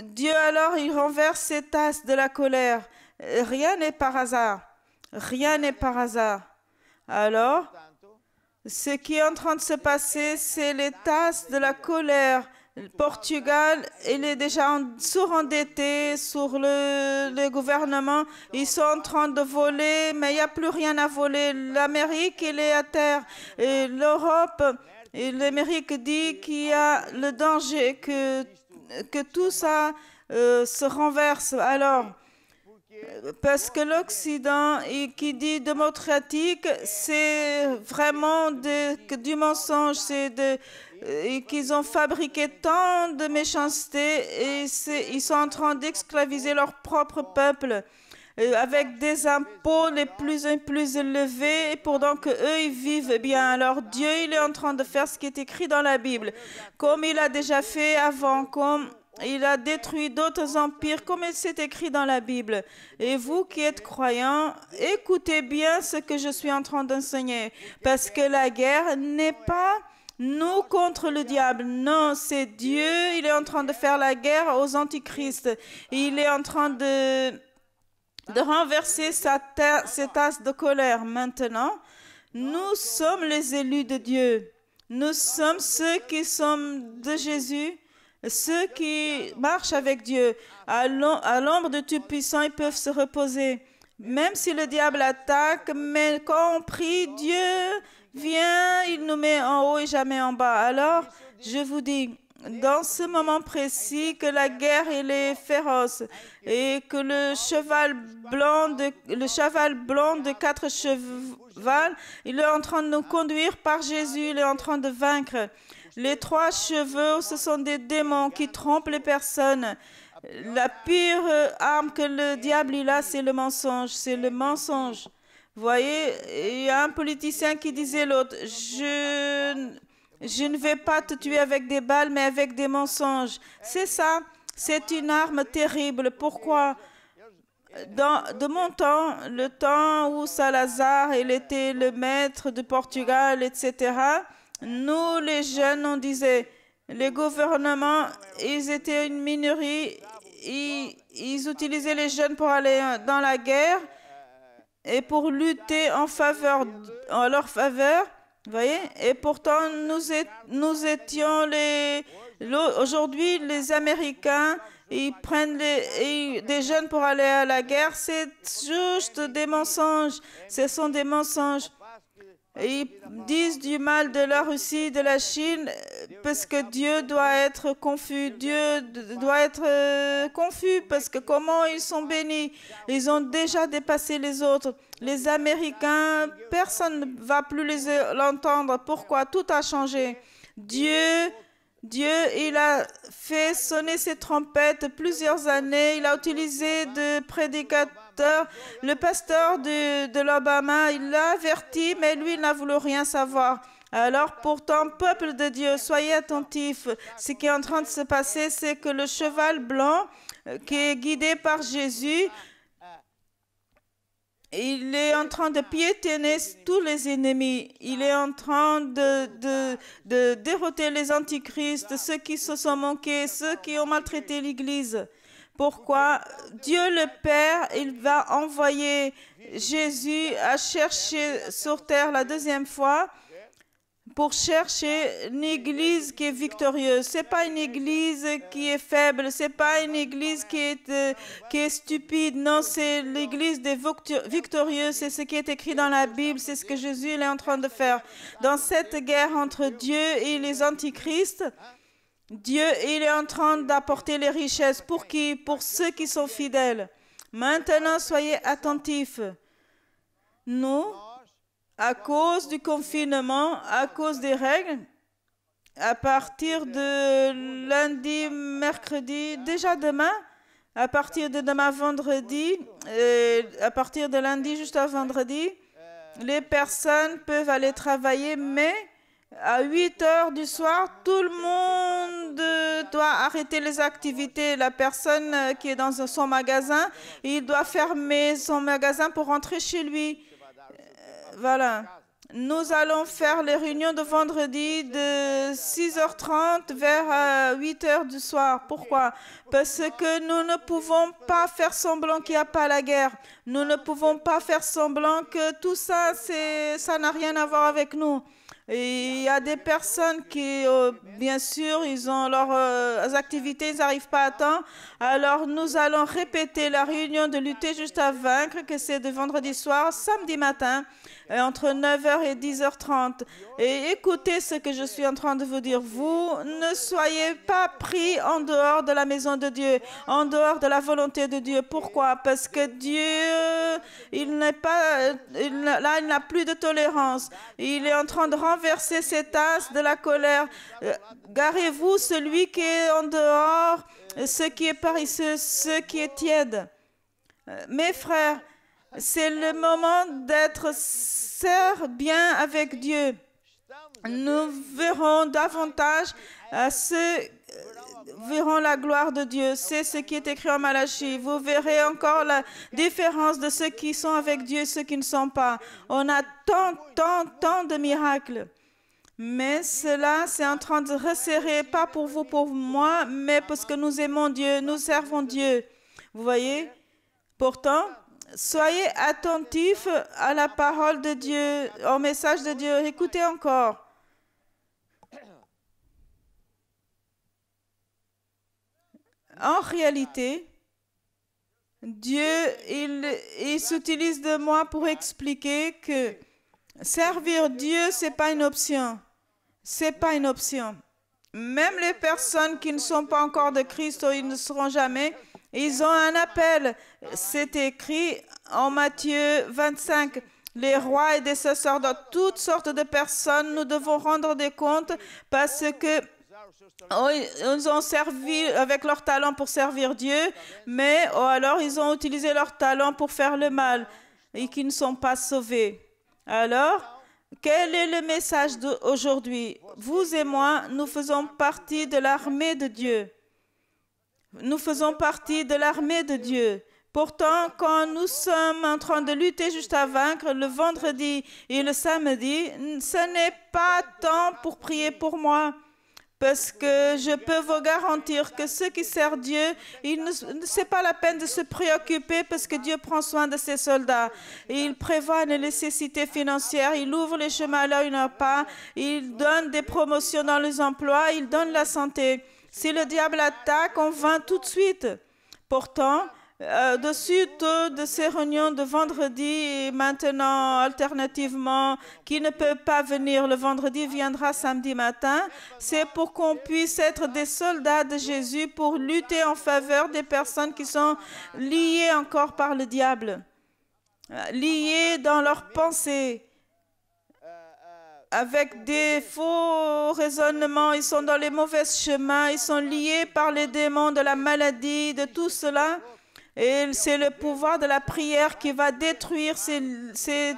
Dieu alors, il renverse ces tasses de la colère. Rien n'est par hasard. Rien n'est par hasard. Alors, ce qui est en train de se passer, c'est les tasses de la colère. Le Portugal, il est déjà surendetté sur le gouvernement. Ils sont en train de voler, mais il n'y a plus rien à voler. L'Amérique, il est à terre. Et l'Europe, et l'Amérique dit qu'il y a le danger que tout ça se renverse. Alors, parce que l'Occident, qui dit démocratique, c'est vraiment du mensonge. Et qu'ils ont fabriqué tant de méchanceté et ils sont en train d'esclaviser leur propre peuple avec des impôts les plus élevés pendant qu'eux, ils vivent bien. Alors Dieu, il est en train de faire ce qui est écrit dans la Bible, comme il a déjà fait avant, comme il a détruit d'autres empires, comme c'est écrit dans la Bible. Et vous qui êtes croyants, écoutez bien ce que je suis en train d'enseigner, parce que la guerre n'est pas nous contre le diable. Non, c'est Dieu. Il est en train de faire la guerre aux antichrists. Il est en train de renverser ces tasses de colère. Maintenant, nous sommes les élus de Dieu. Nous sommes ceux qui sommes de Jésus, ceux qui marchent avec Dieu. À l'ombre du Tout-Puissant, ils peuvent se reposer. Même si le diable attaque, mais quand on prie, Dieu vient, il nous met en haut et jamais en bas. Alors, je vous dis, dans ce moment précis, que la guerre, elle est féroce et que le cheval blanc de 4 chevaux, il est en train de nous conduire par Jésus, il est en train de vaincre. Les 3 chevaux, ce sont des démons qui trompent les personnes. La pire arme que le diable il a, c'est le mensonge. C'est le mensonge. Vous voyez, il y a un politicien qui disait l'autre, je ne vais pas te tuer avec des balles, mais avec des mensonges. C'est ça, c'est une arme terrible. Pourquoi? De mon temps, le temps où Salazar, il était le maître du Portugal, etc., nous, les jeunes, on disait, les gouvernements, ils étaient une minorité, ils utilisaient les jeunes pour aller dans la guerre, et pour lutter en leur faveur, vous voyez, et pourtant nous étions aujourd'hui les Américains, ils prennent des jeunes pour aller à la guerre, c'est juste des mensonges, ce sont des mensonges. Et ils disent du mal de la Russie, de la Chine, parce que Dieu doit être confus. Dieu doit être confus parce que comment ils sont bénis. Ils ont déjà dépassé les autres. Les Américains, personne ne va plus l'entendre. Pourquoi? Tout a changé. Dieu, il a fait sonner ses trompettes plusieurs années. Il a utilisé des prédicateurs. Le pasteur de l'Alabama, il l'a averti, mais lui, il n'a voulu rien savoir. Alors, pourtant, peuple de Dieu, soyez attentifs. Ce qui est en train de se passer, c'est que le cheval blanc, qui est guidé par Jésus, il est en train de piétiner tous les ennemis. Il est en train de dérouter les antichrists, ceux qui se sont manqués, ceux qui ont maltraité l'Église. Pourquoi? Dieu le Père, il va envoyer Jésus à chercher sur terre la 2e fois pour chercher une église qui est victorieuse. Ce n'est pas une église qui est faible, ce n'est pas une église qui est stupide. Non, c'est l'église des victorieux. C'est ce qui est écrit dans la Bible. C'est ce que Jésus est en train de faire. Dans cette guerre entre Dieu et les antichrists, Dieu, il est en train d'apporter les richesses. Pour qui? Pour ceux qui sont fidèles. Maintenant, soyez attentifs. Nous, à cause du confinement, à cause des règles, à partir de lundi, mercredi, déjà demain, à partir de demain vendredi, à partir de lundi jusqu'à vendredi, les personnes peuvent aller travailler, mais À 8 heures du soir, tout le monde doit arrêter les activités. La personne qui est dans son magasin, il doit fermer son magasin pour rentrer chez lui. Voilà. Nous allons faire les réunions de vendredi de 6h30 vers 8h du soir. Pourquoi? Parce que nous ne pouvons pas faire semblant qu'il n'y a pas la guerre. Nous ne pouvons pas faire semblant que tout ça, ça n'a rien à voir avec nous. Et il y a des personnes qui, bien sûr, ils ont leurs activités, ils n'arrivent pas à temps. Alors, nous allons répéter la réunion de lutter juste à vaincre, que c'est de vendredi soir, samedi matin, entre 9h et 10h30. Et écoutez ce que je suis en train de vous dire. Vous ne soyez pas pris en dehors de la maison de Dieu, en dehors de la volonté de Dieu. Pourquoi? Parce que Dieu, il n'a plus de tolérance. Il est en train de renverser ces tasses de la colère. Garez-vous celui qui est en dehors, ce qui est paresseux, ce qui est tiède. Mes frères, c'est le moment d'être bien avec Dieu. Nous verrons davantage verront la gloire de Dieu. C'est ce qui est écrit en Malachie. Vous verrez encore la différence de ceux qui sont avec Dieu et ceux qui ne sont pas. On a tant de miracles. Mais cela, c'est en train de resserrer, pas pour vous, pour moi, mais parce que nous aimons Dieu, nous servons Dieu. Vous voyez? Pourtant, soyez attentifs à la parole de Dieu, au message de Dieu. Écoutez encore. En réalité, Dieu, il s'utilise de moi pour expliquer que servir Dieu, ce n'est pas une option. Ce n'est pas une option. Même les personnes qui ne sont pas encore de Christ, ou ils ne seront jamais, ils ont un appel. C'est écrit en Matthieu 25. Les rois et des sacerdotes, toutes sortes de personnes, nous devons rendre des comptes parce que ils ont servi avec leur talent pour servir Dieu, mais alors ils ont utilisé leur talent pour faire le mal et qui ne sont pas sauvés. Alors, quel est le message d'aujourd'hui? Vous et moi, nous faisons partie de l'armée de Dieu. Nous faisons partie de l'armée de Dieu. Pourtant, quand nous sommes en train de lutter juste à vaincre, le vendredi et le samedi, ce n'est pas temps pour prier pour moi. Parce que je peux vous garantir que ceux qui servent Dieu, c'est pas la peine de se préoccuper parce que Dieu prend soin de ses soldats. Il prévoit les nécessités financières, il ouvre les chemins là où il n'y en a pas, il donne des promotions dans les emplois, il donne la santé. Si le diable attaque, on va tout de suite. Pourtant, de ces réunions de vendredi et maintenant alternativement qui ne peut pas venir le vendredi viendra samedi matin, c'est pour qu'on puisse être des soldats de Jésus pour lutter en faveur des personnes qui sont liées encore par le diable, liées dans leurs pensées avec des faux raisonnements, ils sont dans les mauvais chemins, ils sont liés par les démons de la maladie, de tout cela. Et c'est le pouvoir de la prière qui va détruire ces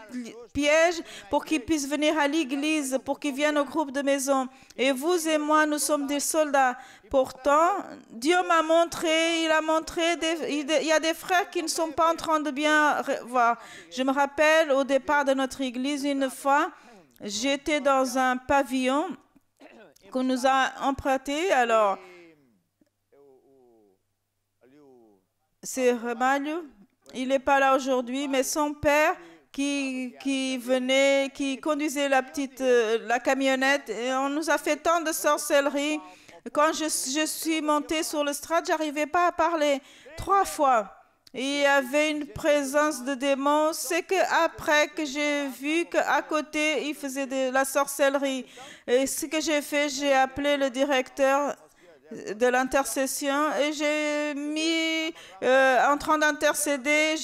pièges pour qu'ils puissent venir à l'église, pour qu'ils viennent au groupe de maison. Et vous et moi, nous sommes des soldats. Pourtant, Dieu m'a montré, il y a des frères qui ne sont pas en train de bien voir. Je me rappelle au départ de notre église, une fois, j'étais dans un pavillon qu'on nous a emprunté. Alors, c'est Ramalho, il n'est pas là aujourd'hui, mais son père qui conduisait la camionnette, et on nous a fait tant de sorcellerie. Quand je suis montée sur le strat, j'arrivais pas à parler 3 fois. Il y avait une présence de démons. C'est qu'après que j'ai vu qu'à côté, il faisait de la sorcellerie. Et ce que j'ai fait, j'ai appelé le directeur de l'intercession et j'ai mis en train d'intercéder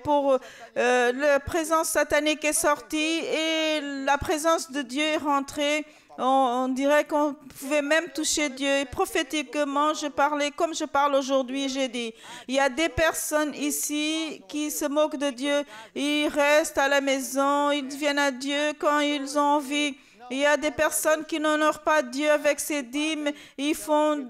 pour la présence satanique est sortie et la présence de Dieu est rentrée. On dirait qu'on pouvait même toucher Dieu. Et prophétiquement, je parlais comme je parle aujourd'hui. J'ai dit, il y a des personnes ici qui se moquent de Dieu. Ils restent à la maison, ils viennent à Dieu quand ils ont envie. Il y a des personnes qui n'honorent pas Dieu avec ses dîmes. Ils font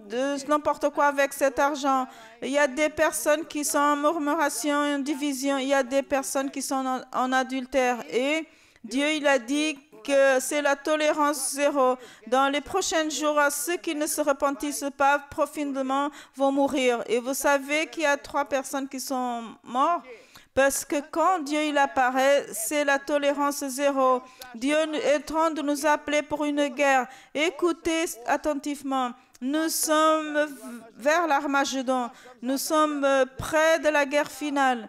n'importe quoi avec cet argent. Il y a des personnes qui sont en murmuration et en division. Il y a des personnes qui sont en adultère. Et Dieu, il a dit que c'est la tolérance zéro. Dans les prochains jours, ceux qui ne se repentissent pas profondément vont mourir. Et vous savez qu'il y a 3 personnes qui sont mortes. Parce que quand Dieu il apparaît, c'est la tolérance zéro. Dieu est en train de nous appeler pour une guerre. Écoutez attentivement. Nous sommes vers l'Armagédon. Nous sommes près de la guerre finale.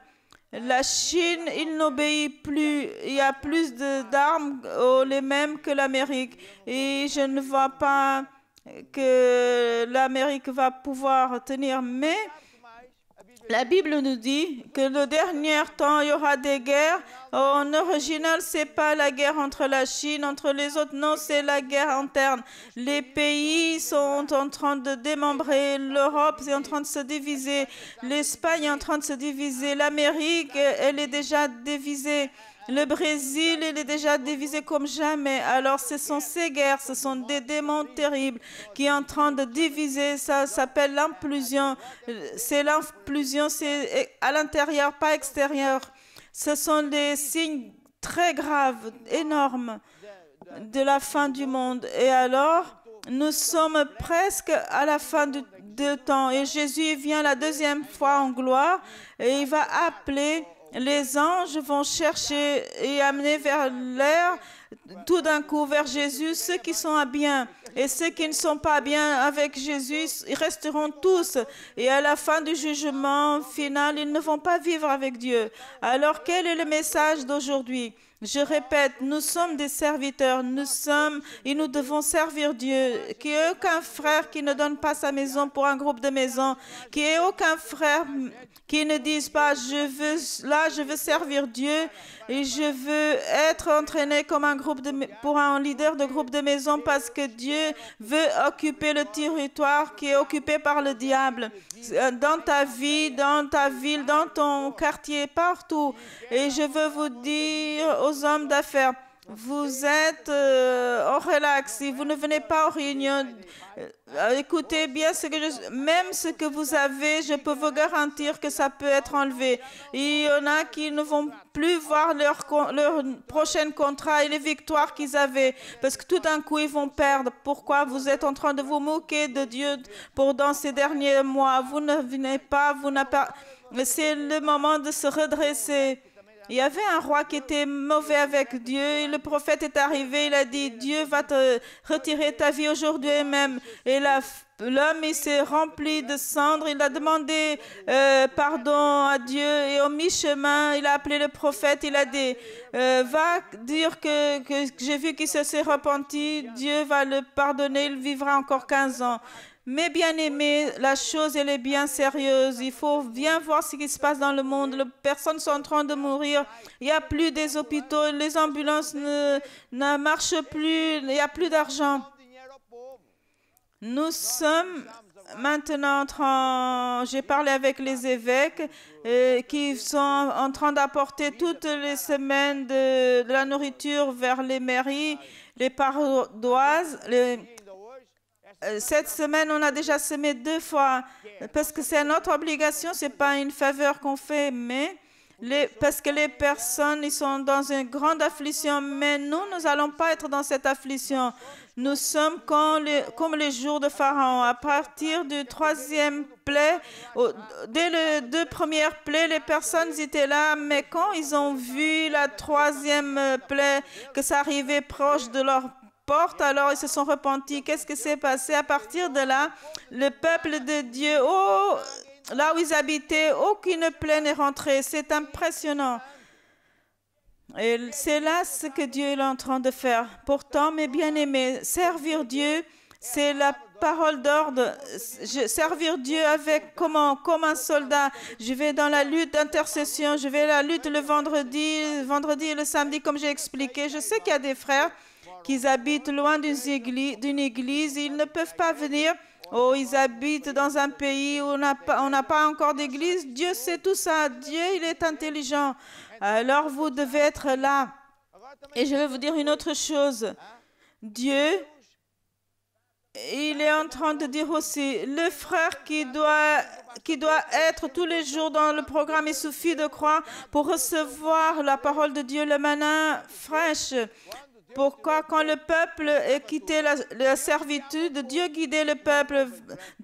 La Chine, il n'obéit plus. Il y a plus d'armes, les mêmes que l'Amérique. Et je ne vois pas que l'Amérique va pouvoir tenir. Mais la Bible nous dit que le dernier temps, il y aura des guerres. En original, ce n'est pas la guerre entre la Chine, entre les autres. Non, c'est la guerre interne. Les pays sont en train de démembrer. L'Europe est en train de se diviser. L'Espagne est en train de se diviser. L'Amérique, elle est déjà divisée. Le Brésil, il est déjà divisé comme jamais. Alors, ce sont ces guerres, ce sont des démons terribles qui sont en train de diviser. Ça s'appelle l'implosion. C'est l'implosion, c'est à l'intérieur, pas extérieur. Ce sont des signes très graves, énormes de la fin du monde. Et alors, nous sommes presque à la fin du temps. Et Jésus vient la 2e fois en gloire et il va appeler. Les anges vont chercher et amener vers l'air, tout d'un coup, vers Jésus, ceux qui sont à bien. Et ceux qui ne sont pas bien avec Jésus, ils resteront tous. Et à la fin du jugement final, ils ne vont pas vivre avec Dieu. Alors, quel est le message d'aujourd'hui? Je répète, nous sommes des serviteurs, nous sommes et nous devons servir Dieu. Qu'il n'y ait aucun frère qui ne donne pas sa maison pour un groupe de maisons. Qu'il n'y ait aucun frère qui ne dise pas, je veux servir Dieu et je veux être entraîné comme pour un leader de groupe de maison parce que Dieu veut occuper le territoire qui est occupé par le diable. Dans ta vie, dans ta ville, dans ton quartier, partout. Et je veux vous dire aux hommes d'affaires, vous êtes au relax, si vous ne venez pas aux réunions, écoutez bien même ce que vous avez, je peux vous garantir que ça peut être enlevé. Il y en a qui ne vont plus voir leur prochain contrat et les victoires qu'ils avaient, parce que tout d'un coup, ils vont perdre. Pourquoi vous êtes en train de vous moquer de Dieu dans ces derniers mois? Vous ne venez pas, c'est le moment de se redresser. Il y avait un roi qui était mauvais avec Dieu et le prophète est arrivé, il a dit, Dieu va te retirer ta vie aujourd'hui même. Et l'homme, il s'est rempli de cendres, il a demandé pardon à Dieu et au mi-chemin, il a appelé le prophète, il a dit, va dire que j'ai vu qu'il s'est repenti, Dieu va le pardonner, il vivra encore 15 ans. Mais bien aimé, la chose elle est bien sérieuse. Il faut bien voir ce qui se passe dans le monde. Les personnes sont en train de mourir. Il n'y a plus des hôpitaux. Les ambulances ne marchent plus. Il n'y a plus d'argent. Nous sommes maintenant j'ai parlé avec les évêques qui sont en train d'apporter toutes les semaines de la nourriture vers les mairies, les paroisses, cette semaine, on a déjà semé 2 fois parce que c'est notre obligation, ce n'est pas une faveur qu'on fait, mais parce que les personnes ils sont dans une grande affliction, mais nous n'allons pas être dans cette affliction. Nous sommes comme les jours de Pharaon. À partir du 3e plaie, dès les 2 premières plaies, les personnes étaient là, mais quand ils ont vu la 3e plaie, que ça arrivait proche de leur porte, alors ils se sont repentis. Qu'est-ce qui s'est passé? À partir de là, le peuple de Dieu, là où ils habitaient, aucune plaie n'est rentrée. C'est impressionnant. Et c'est là ce que Dieu est en train de faire. Pourtant, mes bien-aimés, servir Dieu, c'est la parole d'ordre. Servir Dieu avec comment? Comme un soldat. Je vais dans la lutte d'intercession, je vais à la lutte le vendredi et le samedi, comme j'ai expliqué. Je sais qu'il y a des frères qui habitent loin d'une église, ils ne peuvent pas venir. Ils habitent dans un pays où on n'a pas encore d'église. Dieu sait tout ça. Dieu, il est intelligent. Alors, vous devez être là. Et je vais vous dire une autre chose. Dieu, il est en train de dire aussi, le frère qui doit être tous les jours dans le programme, il suffit de croire pour recevoir la parole de Dieu, le manna fraîche. Pourquoi, quand le peuple a quitté la servitude, Dieu guidait le peuple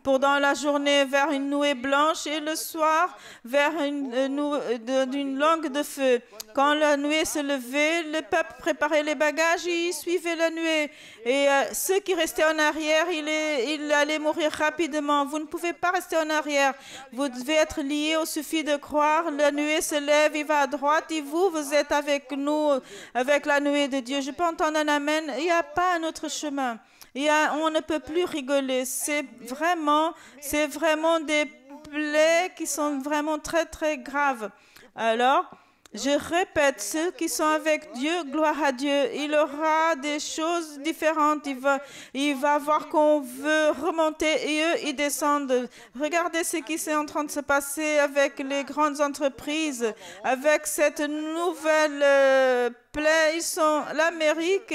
pendant la journée vers une nuée blanche et le soir vers une langue de feu. Quand la nuée se levait, le peuple préparait les bagages et il suivait la nuée. Et ceux qui restaient en arrière, il allait mourir rapidement. Vous ne pouvez pas rester en arrière. Vous devez être liés, il suffit de croire. La nuée se lève, il va à droite et vous êtes avec nous, avec la nuée de Dieu. Je peux entendre un amen. Il n'y a pas un autre chemin. On ne peut plus rigoler. C'est vraiment des plaies qui sont vraiment très, très graves. Alors, je répète, ceux qui sont avec Dieu, gloire à Dieu, il aura des choses différentes. Il va voir qu'on veut remonter et eux, ils descendent. Regardez ce qui est en train de se passer avec les grandes entreprises, avec cette nouvelle plaie. Ils sont l'Amérique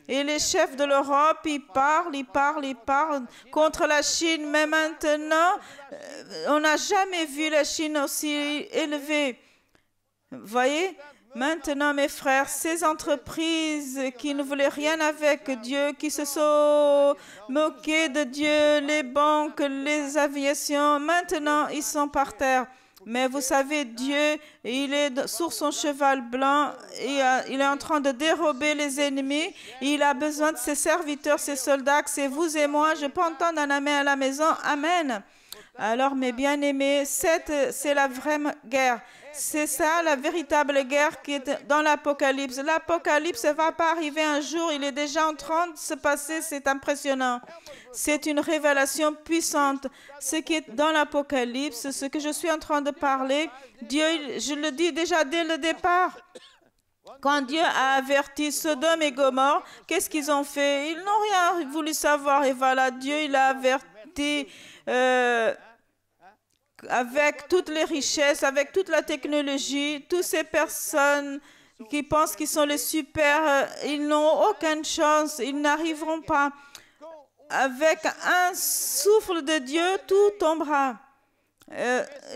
et les chefs de l'Europe, ils parlent contre la Chine. Mais maintenant, on n'a jamais vu la Chine aussi élevée. Voyez, maintenant, mes frères, ces entreprises qui ne voulaient rien avec Dieu, qui se sont moquées de Dieu, les banques, les aviations, maintenant, ils sont par terre. Mais vous savez, Dieu, il est sur son cheval blanc et il est en train de dérober les ennemis. Il a besoin de ses serviteurs, ses soldats, c'est vous et moi. Je peux entendre un amen à la maison. Amen. Alors, mes bien-aimés, c'est la vraie guerre. C'est ça, la véritable guerre qui est dans l'Apocalypse. L'Apocalypse ne va pas arriver un jour, il est déjà en train de se passer, c'est impressionnant. C'est une révélation puissante. Ce qui est dans l'Apocalypse, ce que je suis en train de parler, Dieu, je le dis déjà dès le départ. Quand Dieu a averti Sodome et Gomorrhe, qu'est-ce qu'ils ont fait? Ils n'ont rien voulu savoir. Et voilà, Dieu, il a averti avec toutes les richesses, avec toute la technologie, toutes ces personnes qui pensent qu'ils sont les super, ils n'ont aucune chance, ils n'arriveront pas. Avec un souffle de Dieu, tout tombera.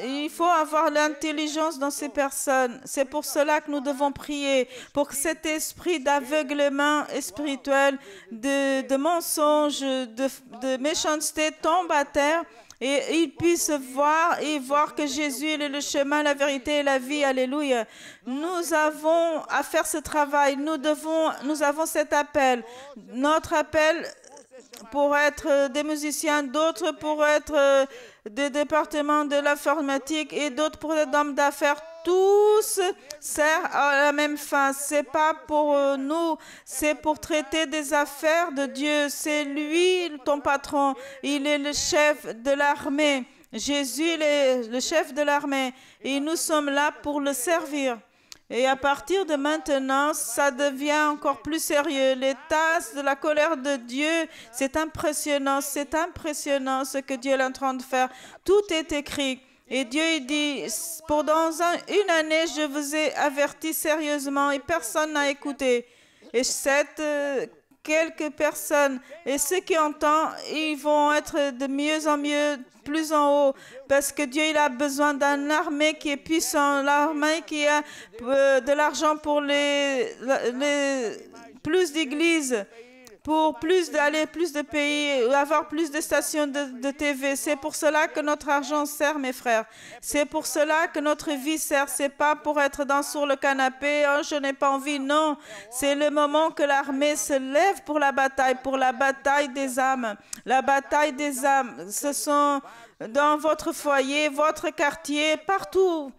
Il faut avoir l'intelligence dans ces personnes. C'est pour cela que nous devons prier, pour que cet esprit d'aveuglement spirituel, de mensonge, de méchanceté tombe à terre et ils puissent voir que Jésus il est le chemin, la vérité et la vie. Alléluia. Nous avons à faire ce travail. Nous avons cet appel. Notre appel pour être des musiciens, d'autres pour être des départements de l'informatique et d'autres pour être d'hommes d'affaires. Tous servent à la même fin. C'est pas pour nous, c'est pour traiter des affaires de Dieu. C'est lui, ton patron. Il est le chef de l'armée. Jésus est le chef de l'armée et nous sommes là pour le servir. Et à partir de maintenant, ça devient encore plus sérieux. Les tasses de la colère de Dieu, c'est impressionnant ce que Dieu est en train de faire. Tout est écrit. Et Dieu il dit, pendant une année, je vous ai averti sérieusement et personne n'a écouté. Et quelques personnes, et ceux qui entendent, ils vont être de mieux en mieux, plus en haut, parce que Dieu il a besoin d'une armée qui est puissante, l'armée qui a de l'argent pour plus d'églises, pour aller plus de pays, avoir plus de stations de TV. C'est pour cela que notre argent sert, mes frères. C'est pour cela que notre vie sert. C'est pas pour être sur le canapé, oh, je n'ai pas envie. Non, c'est le moment que l'armée se lève pour la bataille des âmes. La bataille des âmes, ce sont dans votre foyer, votre quartier, partout.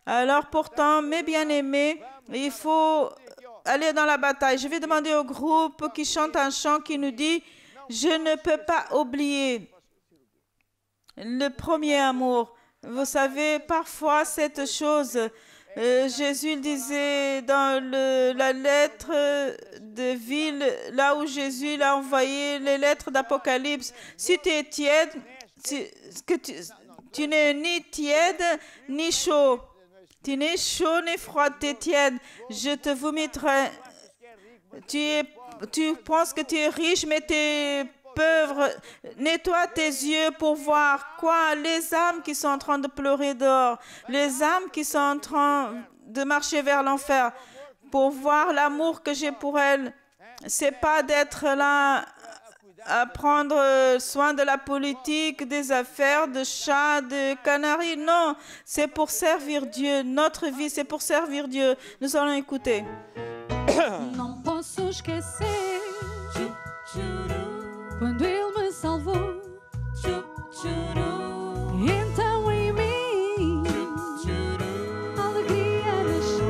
Alors pourtant, mes bien-aimés, il faut aller dans la bataille. Je vais demander au groupe qui chante un chant qui nous dit « Je ne peux pas oublier le premier amour ». Vous savez, parfois cette chose, Jésus disait dans la lettre de ville, là où Jésus l'a envoyé les lettres d'Apocalypse, si tu es tiède, tu n'es ni tiède ni chaud. Tu n'es chaud ni froid, tu es tiède. Je te vomiterai. Tu es tu penses que tu es riche, mais tu es pauvre. Nettoie tes yeux pour voir quoi? Les âmes qui sont en train de pleurer dehors, les âmes qui sont en train de marcher vers l'enfer, pour voir l'amour que j'ai pour elles. C'est pas d'être là à prendre soin de la politique, des affaires, de chats, de canaris. Non, c'est pour servir Dieu. Notre vie, c'est pour servir Dieu. Nous allons écouter. Não posso esquecer quando Ele me salvou. Então em mim a alegria nasceu.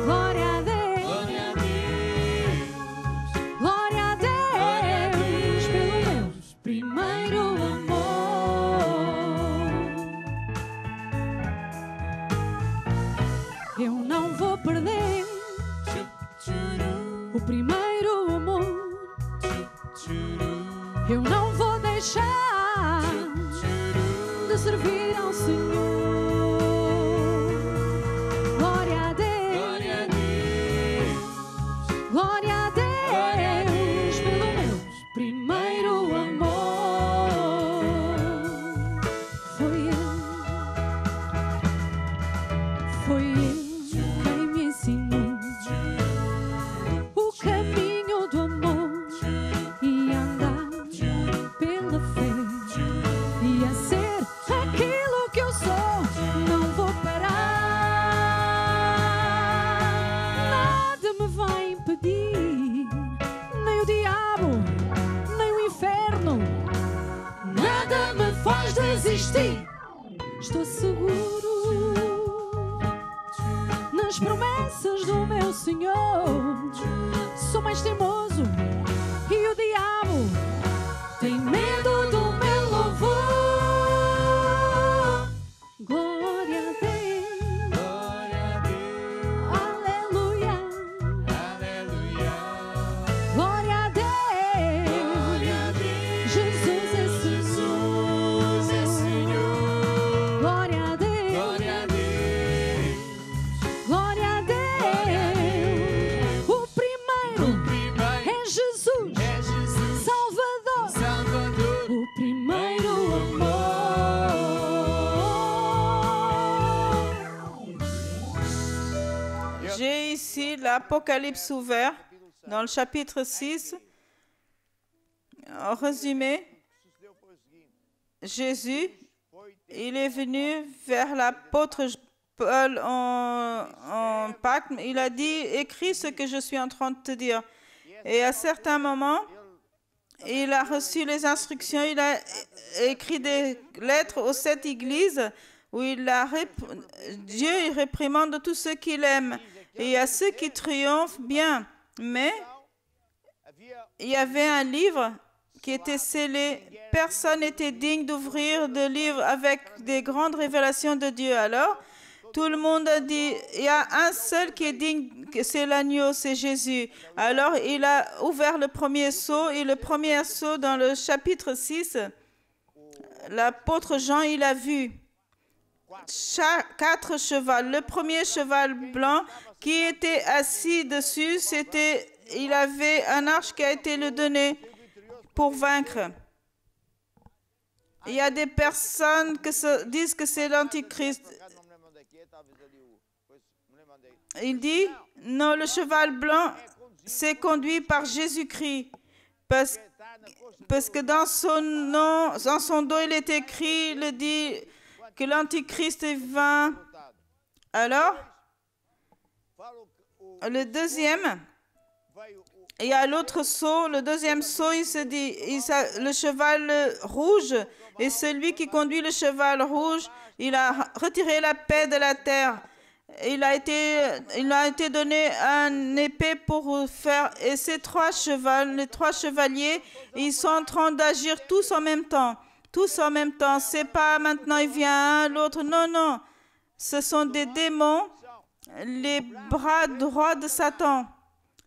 Glória a Deus, glória a Deus pelo meu primeiro amor. Eu não vou perder o primeiro amor. Eu não vou deixar de servir ao Senhor. Glória a Deus, glória a Deus pelo meu primeiro amor. Foi Ele quem me ensinou o caminho do amor e andar pela fé e a ser aquilo que eu sou. Não vou parar, nada me vai impedir, nem o diabo, nem o inferno, nada me faz desistir. Estou seguro nas promessas do meu Senhor. Sou mais teimoso e o diabo tem medo do meu louvor. Glória a Deus, aleluia, glória a Deus, Jesus é Senhor. Glória a Deus, glória a Deus. O primeiro é Jesus, Salvador, o primeiro amor. J'ai ici l'Apocalypse ouvert dans le chapitre 6. En résumé, Jésus, il est venu vers l'apôtre Paul en Pâques. Il a dit, écris ce que je suis en train de te dire. Et à certains moments, il a reçu les instructions, il a écrit des lettres aux 7 églises où Dieu il réprimande tous ceux qu'il aime. Et il y a ceux qui triomphent bien. Mais il y avait un livre qui était scellé. Personne n'était digne d'ouvrir le livre avec des grandes révélations de Dieu. Alors, tout le monde a dit, il y a un seul qui est digne, c'est l'agneau, c'est Jésus. Alors, il a ouvert le premier sceau, et le premier sceau dans le chapitre 6, l'apôtre Jean, il a vu 4 chevaux. Le premier cheval blanc qui était assis dessus, il avait un arche qui a été le donné pour vaincre. Il y a des personnes qui disent que c'est l'Antichrist. Il dit, non, le cheval blanc, c'est conduit par Jésus-Christ. Parce que dans son nom, dans son dos, il est écrit, il dit que l'Antichrist est vain. Alors, le deuxième, il y a l'autre sceau, le deuxième sceau, il se dit, le cheval rouge, et celui qui conduit le cheval rouge, il a retiré la paix de la terre. Il a été donné une épée pour faire, et ces 3 les 3 chevaliers, ils sont en train d'agir tous en même temps. Tous en même temps. C'est pas maintenant il vient un, l'autre. Non, non. Ce sont des démons, les bras droits de Satan.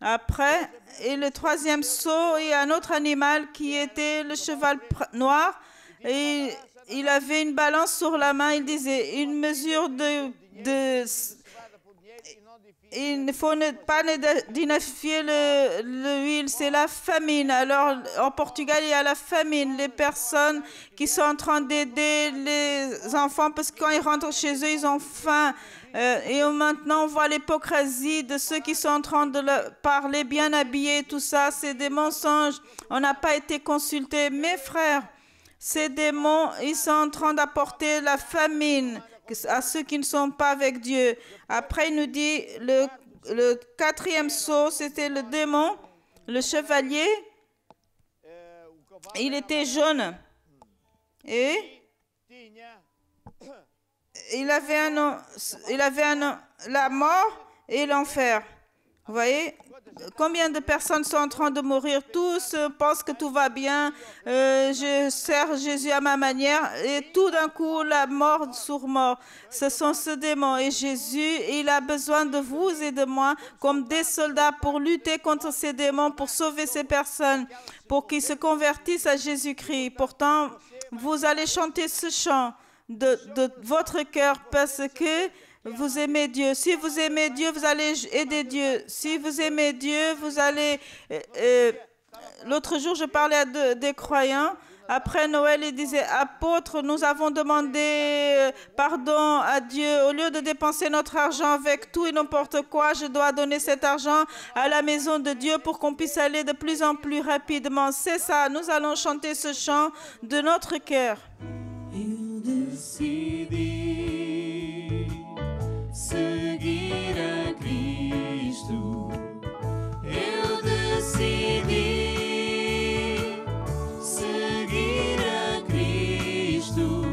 Après, et le 3e sceau, il y a un autre animal qui était le cheval noir. Et il avait une balance sur la main. Il disait une mesure il ne faut pas dynastifier l'huile, c'est la famine. Alors, en Portugal, il y a la famine. Les personnes qui sont en train d'aider les enfants, parce que quand ils rentrent chez eux, ils ont faim. Et maintenant, on voit l'hypocrisie de ceux qui sont en train de parler bien habillés, tout ça. C'est des mensonges. On n'a pas été consultés. Mes frères, ces démons, ils sont en train d'apporter la famine à ceux qui ne sont pas avec Dieu. Après, il nous dit, le quatrième sceau, c'était le démon, le chevalier. Il était jaune. Et il avait un nom, la mort et l'enfer. Vous voyez? Combien de personnes sont en train de mourir? Tous pensent que tout va bien. Je sers Jésus à ma manière. Et tout d'un coup, la mort sur mort. Ce sont ces démons. Et Jésus, il a besoin de vous et de moi comme des soldats pour lutter contre ces démons, pour sauver ces personnes, pour qu'ils se convertissent à Jésus-Christ. Pourtant, vous allez chanter ce chant de votre cœur parce que vous aimez Dieu. Si vous aimez Dieu, vous allez aider Dieu. Si vous aimez Dieu, vous allez... L'autre jour, je parlais à des croyants. Après Noël, ils disaient, apôtres, nous avons demandé pardon à Dieu. Au lieu de dépenser notre argent avec tout et n'importe quoi, je dois donner cet argent à la maison de Dieu pour qu'on puisse aller de plus en plus rapidement. C'est ça, nous allons chanter ce chant de notre cœur. Eu decidi seguir a Cristo. Eu decidi seguir a Cristo.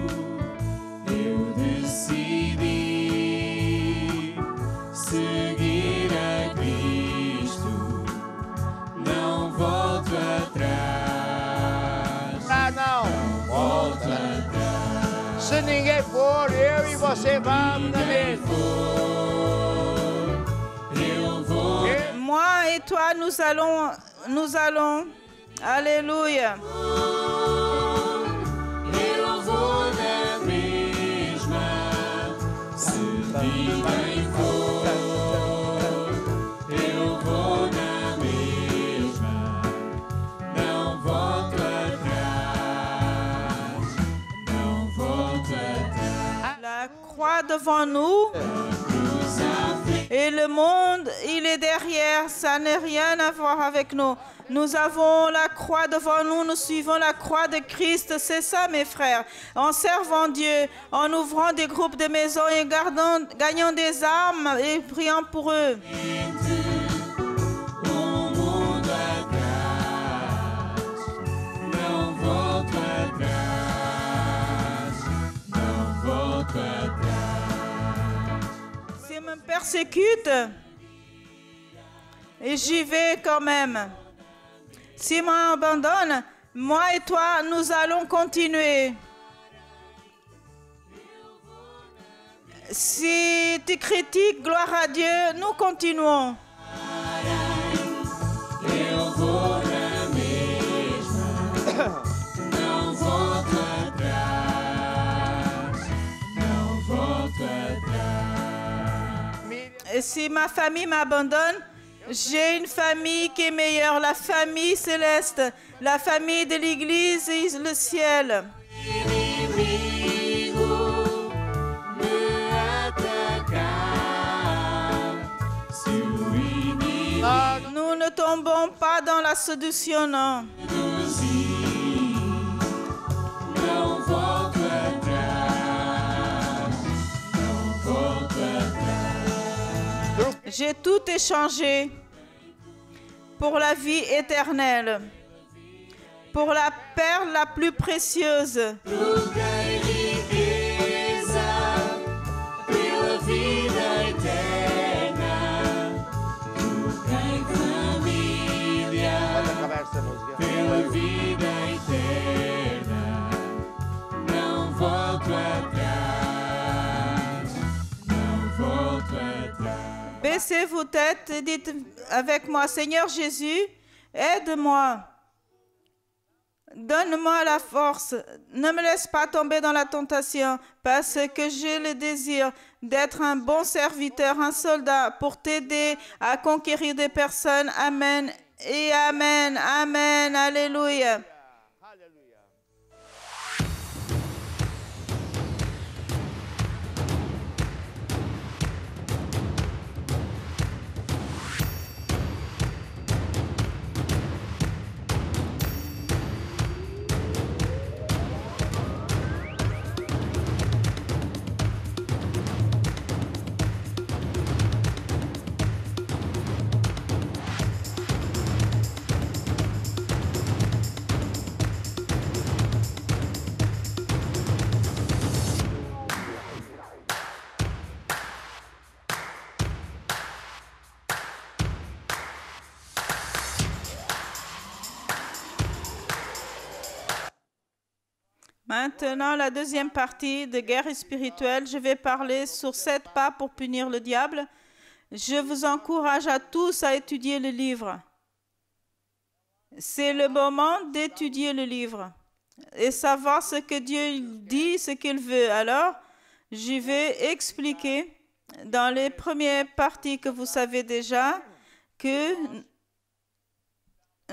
Eu decidi seguir a Cristo. Não volto atrás. Não. Volto atrás. Se ninguém for, eu e você vamos na mesma. Moi et toi, nous allons. Alléluia. Eu vou na mesma. Se ninguém for, eu vou na mesma. Não volto atrás. Não volto atrás. La croix devant nous. Et le monde, il est derrière, ça n'a rien à voir avec nous. Nous avons la croix devant nous, nous suivons la croix de Christ, c'est ça mes frères. En servant Dieu, en ouvrant des groupes de maisons et gagnant des âmes et priant pour eux. Me persécute et j'y vais quand même. Si m'abandonne, moi et toi, nous allons continuer. Si tu critiques, gloire à Dieu, nous continuons. Et si ma famille m'abandonne, j'ai une famille qui est meilleure, la famille céleste, la famille de l'Église et le ciel. Nous ne tombons pas dans la séduction, non. J'ai tout échangé pour la vie éternelle, pour la perle la plus précieuse. Baissez vos têtes et dites avec moi, Seigneur Jésus, aide-moi Donne-moi la force. Ne me laisse pas tomber dans la tentation parce que j'ai le désir d'être un bon serviteur, un soldat pour t'aider à conquérir des personnes. Amen et amen. Amen. Alléluia. Maintenant, la deuxième partie de guerre spirituelle, je vais parler sur 7 pas pour punir le diable. Je vous encourage à tous à étudier le livre. C'est le moment d'étudier le livre et savoir ce que Dieu dit, ce qu'il veut. Alors, je vais expliquer dans les premières parties que vous savez déjà que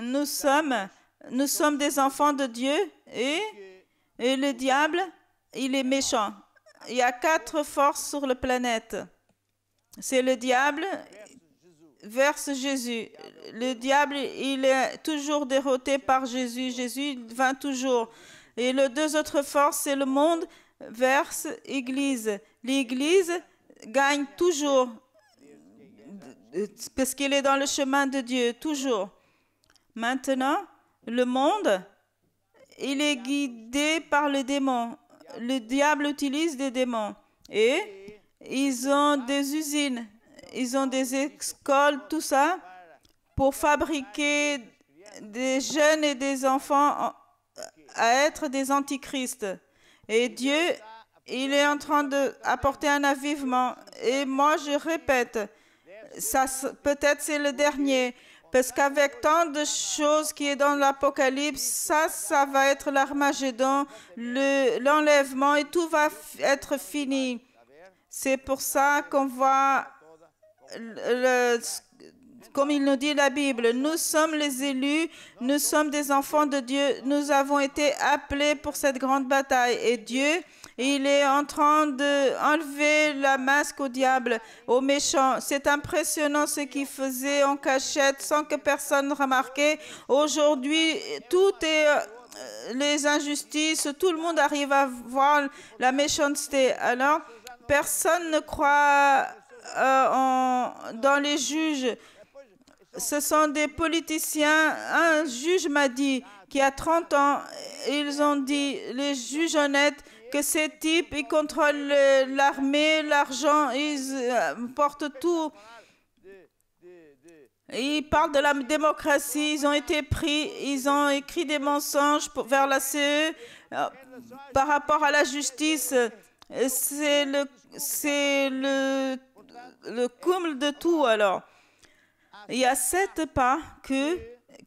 nous sommes des enfants de Dieu et le diable, il est méchant. Il y a 4 forces sur la planète. C'est le diable versus Jésus. Le diable, il est toujours dérouté par Jésus. Jésus vint toujours. Et les 2 autres forces, c'est le monde versus l'Église. L'Église gagne toujours parce qu'il est dans le chemin de Dieu, toujours. Maintenant, le monde, il est guidé par le démon. Le diable utilise des démons. Et ils ont des usines, ils ont des écoles, tout ça, pour fabriquer des jeunes et des enfants à être des antichrists. Et Dieu, il est en train d'apporter un avivement. Et moi, je répète, ça peut-être c'est le dernier. Parce qu'avec tant de choses qui est dans l'Apocalypse, ça va être l'Armagédon, l'enlèvement et tout va être fini. C'est pour ça qu'on voit, comme il nous dit la Bible, nous sommes les élus, nous sommes des enfants de Dieu, nous avons été appelés pour cette grande bataille. Et Dieu, il est en train d'enlever la masque au diable, au méchant. C'est impressionnant ce qu'il faisait en cachette sans que personne ne remarquait. Aujourd'hui, tout est les injustices, tout le monde arrive à voir la méchanceté. Alors, personne ne croit dans les juges. Ce sont des politiciens. Un juge m'a dit qu'il y a 30 ans, ils ont dit, les juges honnêtes, que ces types, ils contrôlent l'armée, l'argent, ils portent tout. Ils parlent de la démocratie, ils ont été pris, ils ont écrit des mensonges vers la CE par rapport à la justice. C'est le comble de tout alors. Il y a 7 pas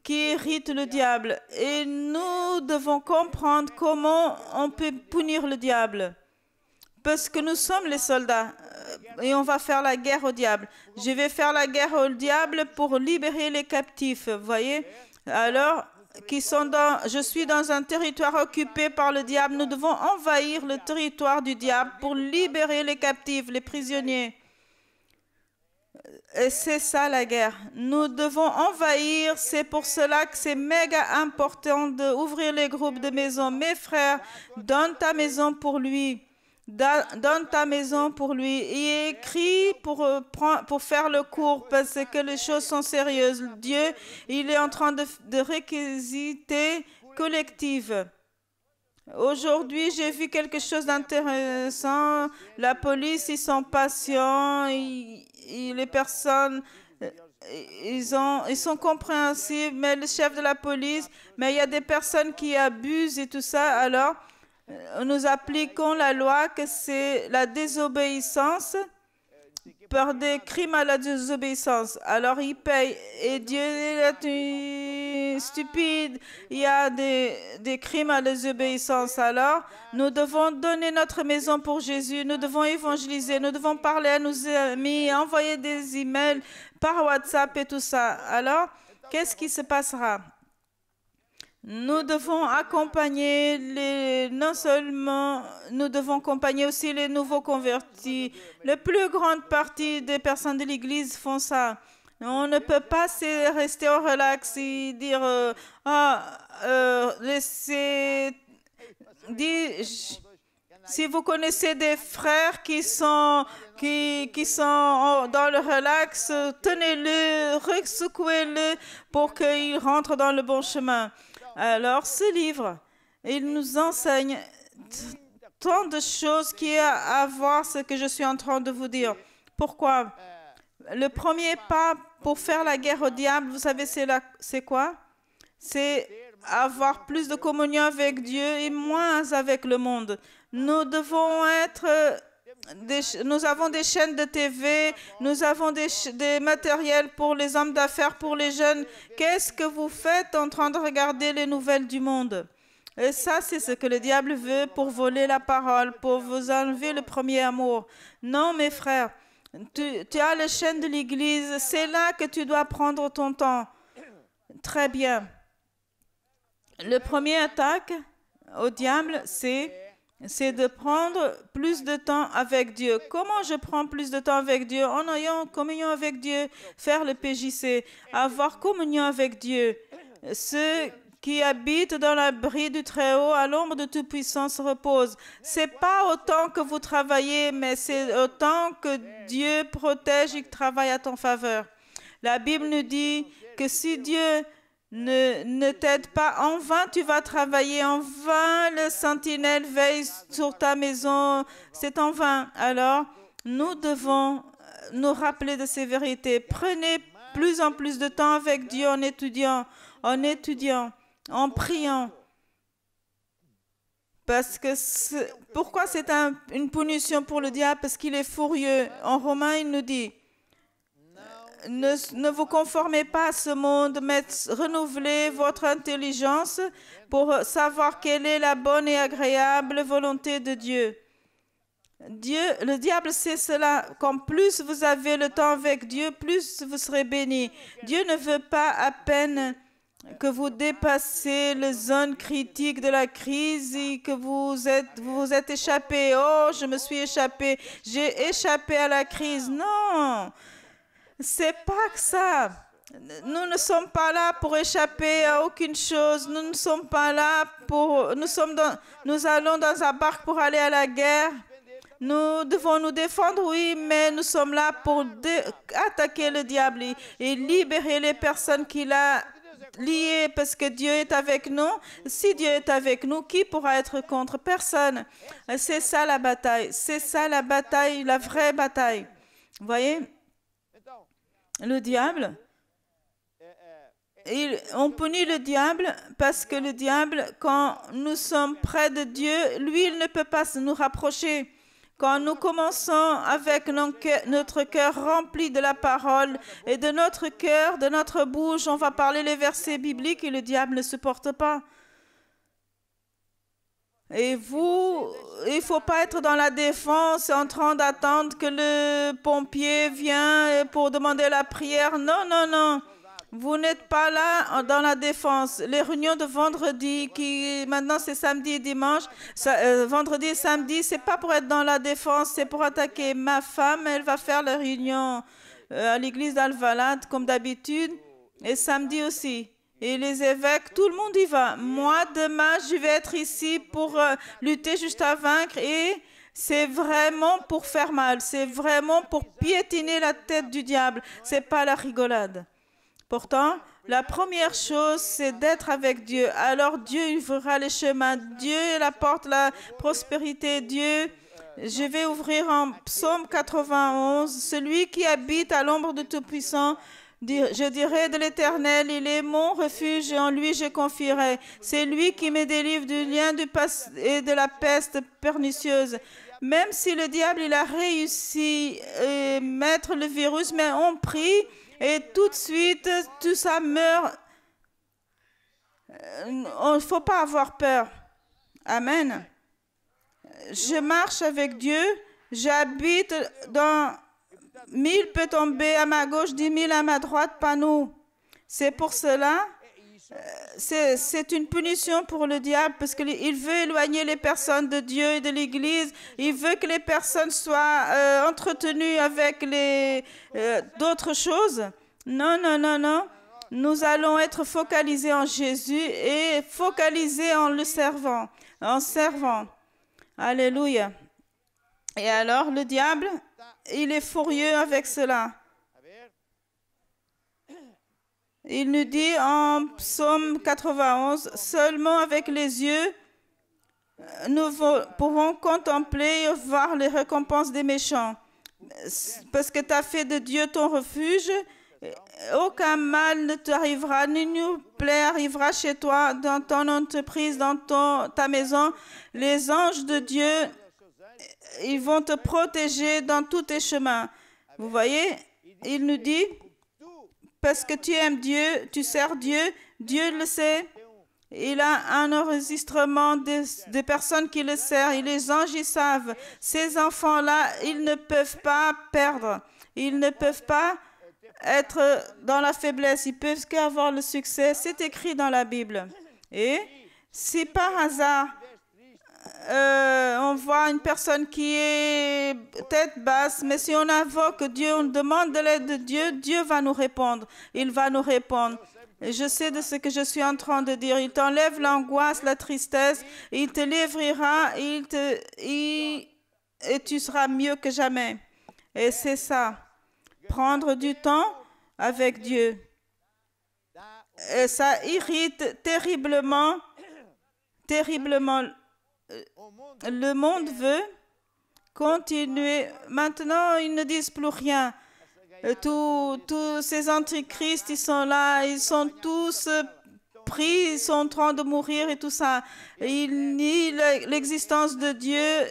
qui irritent le diable et nous devons comprendre comment on peut punir le diable. Parce que nous sommes les soldats et on va faire la guerre au diable. Je vais faire la guerre au diable pour libérer les captifs, vous voyez. Alors, je suis dans un territoire occupé par le diable. Nous devons envahir le territoire du diable pour libérer les captifs, les prisonniers. Et c'est ça la guerre. Nous devons envahir. C'est pour cela que c'est méga important d'ouvrir les groupes de maison. Mes frères, donne ta maison pour lui. Donne ta maison pour lui. Et écris pour faire le cours parce que les choses sont sérieuses. Dieu, il est en train de réquisiter collective. Aujourd'hui, j'ai vu quelque chose d'intéressant. La police, ils sont patients. Les personnes, ils sont compréhensibles, mais le chef de la police, mais il y a des personnes qui abusent et tout ça. Alors, nous appliquons la loi que c'est la désobéissance par des crimes à la désobéissance. Alors, ils payent. Et Dieu, est stupide, il y a des crimes à désobéissance. Alors, nous devons donner notre maison pour Jésus, nous devons évangéliser, nous devons parler à nos amis, envoyer des emails par WhatsApp et tout ça. Alors, qu'est-ce qui se passera? Nous devons accompagner non seulement, nous devons accompagner aussi les nouveaux convertis. La plus grande partie des personnes de l'Église font ça. On ne peut pas rester au relax et dire laissez. Si vous connaissez des frères qui sont dans le relax, tenez-le, secouez-le pour qu'il rentre dans le bon chemin. Alors, ce livre, il nous enseigne tant de choses qui a à voir ce que je suis en train de vous dire. Pourquoi? Le premier pas pour faire la guerre au diable, vous savez, c'est quoi? C'est avoir plus de communion avec Dieu et moins avec le monde. Nous devons nous avons des chaînes de TV, nous avons des matériels pour les hommes d'affaires, pour les jeunes. Qu'est-ce que vous faites en train de regarder les nouvelles du monde? Et ça, c'est ce que le diable veut pour voler la parole, pour vous enlever le premier amour. Non, mes frères, tu as les chaînes de l'Église, c'est là que tu dois prendre ton temps. Très bien. Le premier attaque au diable, c'est de prendre plus de temps avec Dieu. Comment je prends plus de temps avec Dieu? En ayant communion avec Dieu, faire le PJC, avoir communion avec Dieu. Ceux qui habitent dans l'abri du Très-Haut, à l'ombre de Tout-Puissant se reposent. C'est pas autant que vous travaillez, mais c'est autant que Dieu protège et travaille à ton faveur. La Bible nous dit que si Dieu ne t'aide pas, en vain tu vas travailler, en vain le sentinelle veille sur ta maison, c'est en vain. Alors, nous devons nous rappeler de ces vérités. Prenez plus en plus de temps avec Dieu en étudiant, en priant. Parce que pourquoi c'est une punition pour le diable? Parce qu'il est furieux. En Romains, il nous dit, ne vous conformez pas à ce monde, mais renouvelez votre intelligence pour savoir quelle est la bonne et agréable volonté de Dieu. Le diable sait cela. Comme plus vous avez le temps avec Dieu, plus vous serez bénis. Dieu ne veut pas à peine que vous dépassez les zones critiques de la crise et que vous vous êtes échappé. Oh, je me suis échappé. J'ai échappé à la crise. Non! C'est pas que ça. Nous ne sommes pas là pour échapper à aucune chose. Nous ne sommes pas là pour... Nous allons dans un barque pour aller à la guerre. Nous devons nous défendre, oui, mais nous sommes là pour attaquer le diable et libérer les personnes qu'il a liées parce que Dieu est avec nous. Si Dieu est avec nous, qui pourra être contre? Personne. C'est ça la bataille. C'est ça la bataille, la vraie bataille. Vous voyez? Le diable, on punit le diable parce que le diable, quand nous sommes près de Dieu, lui, il ne peut pas nous rapprocher. Quand nous commençons avec notre cœur rempli de la parole et de notre cœur, de notre bouche, on va parler les versets bibliques et le diable ne supporte pas. Et vous, il ne faut pas être dans la défense en train d'attendre que le pompier vienne pour demander la prière. Non, non, non. Vous n'êtes pas là dans la défense. Les réunions de vendredi, qui maintenant c'est samedi et dimanche, vendredi et samedi, c'est pas pour être dans la défense, c'est pour attaquer. Ma femme, elle va faire la réunion à l'église d'Al-Valad comme d'habitude et samedi aussi. Et les évêques, tout le monde y va. Moi, demain, je vais être ici pour lutter jusqu'à vaincre et c'est vraiment pour faire mal. C'est vraiment pour piétiner la tête du diable. C'est pas la rigolade. Pourtant, la première chose, c'est d'être avec Dieu. Alors Dieu ouvrira les chemins. Dieu est la porte, la prospérité. Dieu, je vais ouvrir en Psaume 91. Celui qui habite à l'ombre du Tout-Puissant, je dirai de l'Éternel, il est mon refuge et en lui je confierai. C'est lui qui me délivre du lien et de la peste pernicieuse. Même si le diable il a réussi à mettre le virus, mais on prie et tout de suite tout ça meurt. Il ne faut pas avoir peur. Amen. Je marche avec Dieu. J'habite dans 1000 peut tomber à ma gauche, 10 000 à ma droite, pas nous. C'est pour cela, c'est une punition pour le diable parce qu'il veut éloigner les personnes de Dieu et de l'Église. Il veut que les personnes soient entretenues avec d'autres choses. Non, non, non, non. Nous allons être focalisés en Jésus et focalisés en le servant, en servant. Alléluia. Et alors, le diable, il est furieux avec cela. Il nous dit en Psaume 91, « Seulement avec les yeux, nous pouvons contempler et voir les récompenses des méchants. Parce que tu as fait de Dieu ton refuge, aucun mal ne t'arrivera, ni nulle plaie arrivera chez toi, dans ton entreprise, dans ta maison. Les anges de Dieu, ils vont te protéger dans tous tes chemins. » Vous voyez, il nous dit, parce que tu aimes Dieu, tu sers Dieu, Dieu le sait. Il a un enregistrement des personnes qui le servent. Et les anges, ils savent. Ces enfants-là, ils ne peuvent pas perdre. Ils ne peuvent pas être dans la faiblesse. Ils peuvent qu'avoir le succès. C'est écrit dans la Bible. Et si par hasard, on voit une personne qui est tête basse, mais si on invoque Dieu, on demande de l'aide de Dieu, Dieu va nous répondre. Il va nous répondre. Et je sais de ce que je suis en train de dire. Il t'enlève l'angoisse, la tristesse, il te livrera, et tu seras mieux que jamais. Et c'est ça. Prendre du temps avec Dieu. Et ça irrite terriblement, terriblement. Le monde veut continuer. Maintenant, ils ne disent plus rien. Tous ces antichrists, ils sont là, ils sont tous pris, ils sont en train de mourir et tout ça. Ils nient l'existence de Dieu.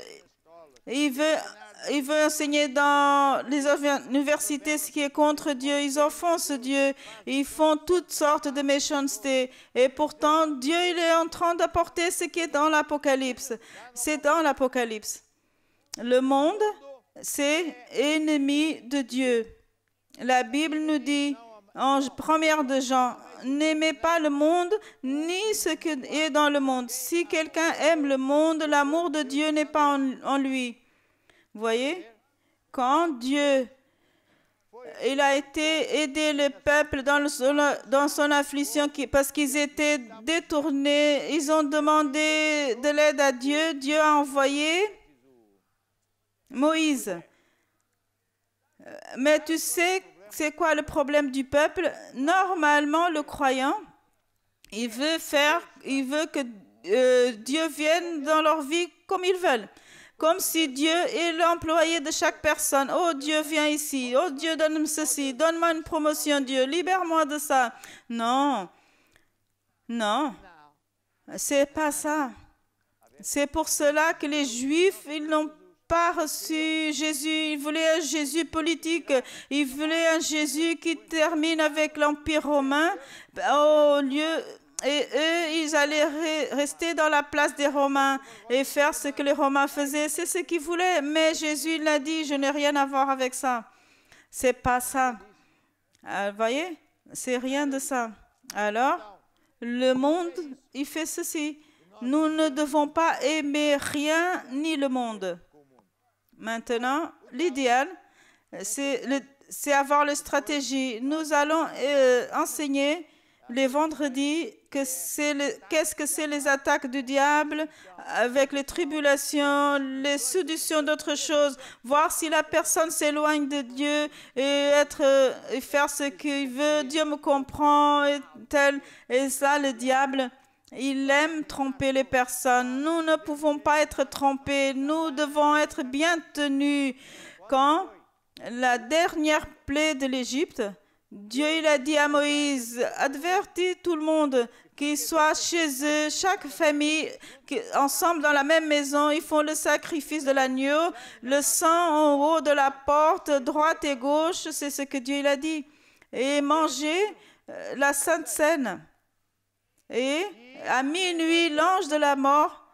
Il veut enseigner dans les universités ce qui est contre Dieu. Ils offensent Dieu. Ils font toutes sortes de méchancetés. Et pourtant, Dieu, il est en train d'apporter ce qui est dans l'Apocalypse. C'est dans l'Apocalypse. Le monde, c'est ennemi de Dieu. La Bible nous dit, en 1 de Jean, n'aimez pas le monde, ni ce qui est dans le monde. Si quelqu'un aime le monde, l'amour de Dieu n'est pas en lui. Vous voyez, quand Dieu, il a été aider le peuple dans son affliction parce qu'ils étaient détournés, ils ont demandé de l'aide à Dieu. Dieu a envoyé Moïse. Mais tu sais, c'est quoi le problème du peuple? Normalement, le croyant, il veut que Dieu vienne dans leur vie comme ils veulent. Comme si Dieu est l'employé de chaque personne. Oh, Dieu, viens ici. Oh, Dieu, donne-moi ceci. Donne-moi une promotion, Dieu. Libère-moi de ça. Non. Non. C'est pas ça. C'est pour cela que les Juifs, ils n'ont pas reçu Jésus. Ils voulaient un Jésus politique. Ils voulaient un Jésus qui termine avec l'Empire romain au lieu... Et eux, ils allaient rester dans la place des Romains et faire ce que les Romains faisaient. C'est ce qu'ils voulaient. Mais Jésus l'a dit, je n'ai rien à voir avec ça. C'est pas ça. Vous voyez, c'est rien de ça. Alors, le monde, il fait ceci. Nous ne devons pas aimer rien ni le monde. Maintenant, l'idéal, c'est avoir la stratégie. Nous allons enseigner les vendredis qu'est-ce que c'est les attaques du diable avec les tribulations, les séductions d'autres choses, voir si la personne s'éloigne de Dieu et faire ce qu'il veut. Dieu me comprend et tel. Et ça, le diable, il aime tromper les personnes. Nous ne pouvons pas être trompés. Nous devons être bien tenus. Quand la dernière plaie de l'Égypte, Dieu, il a dit à Moïse, avertis tout le monde, qu'ils soient chez eux, chaque famille, ensemble dans la même maison, ils font le sacrifice de l'agneau, le sang en haut de la porte, droite et gauche, c'est ce que Dieu il a dit. Et manger la Sainte Seine. Et à minuit, l'ange de la mort,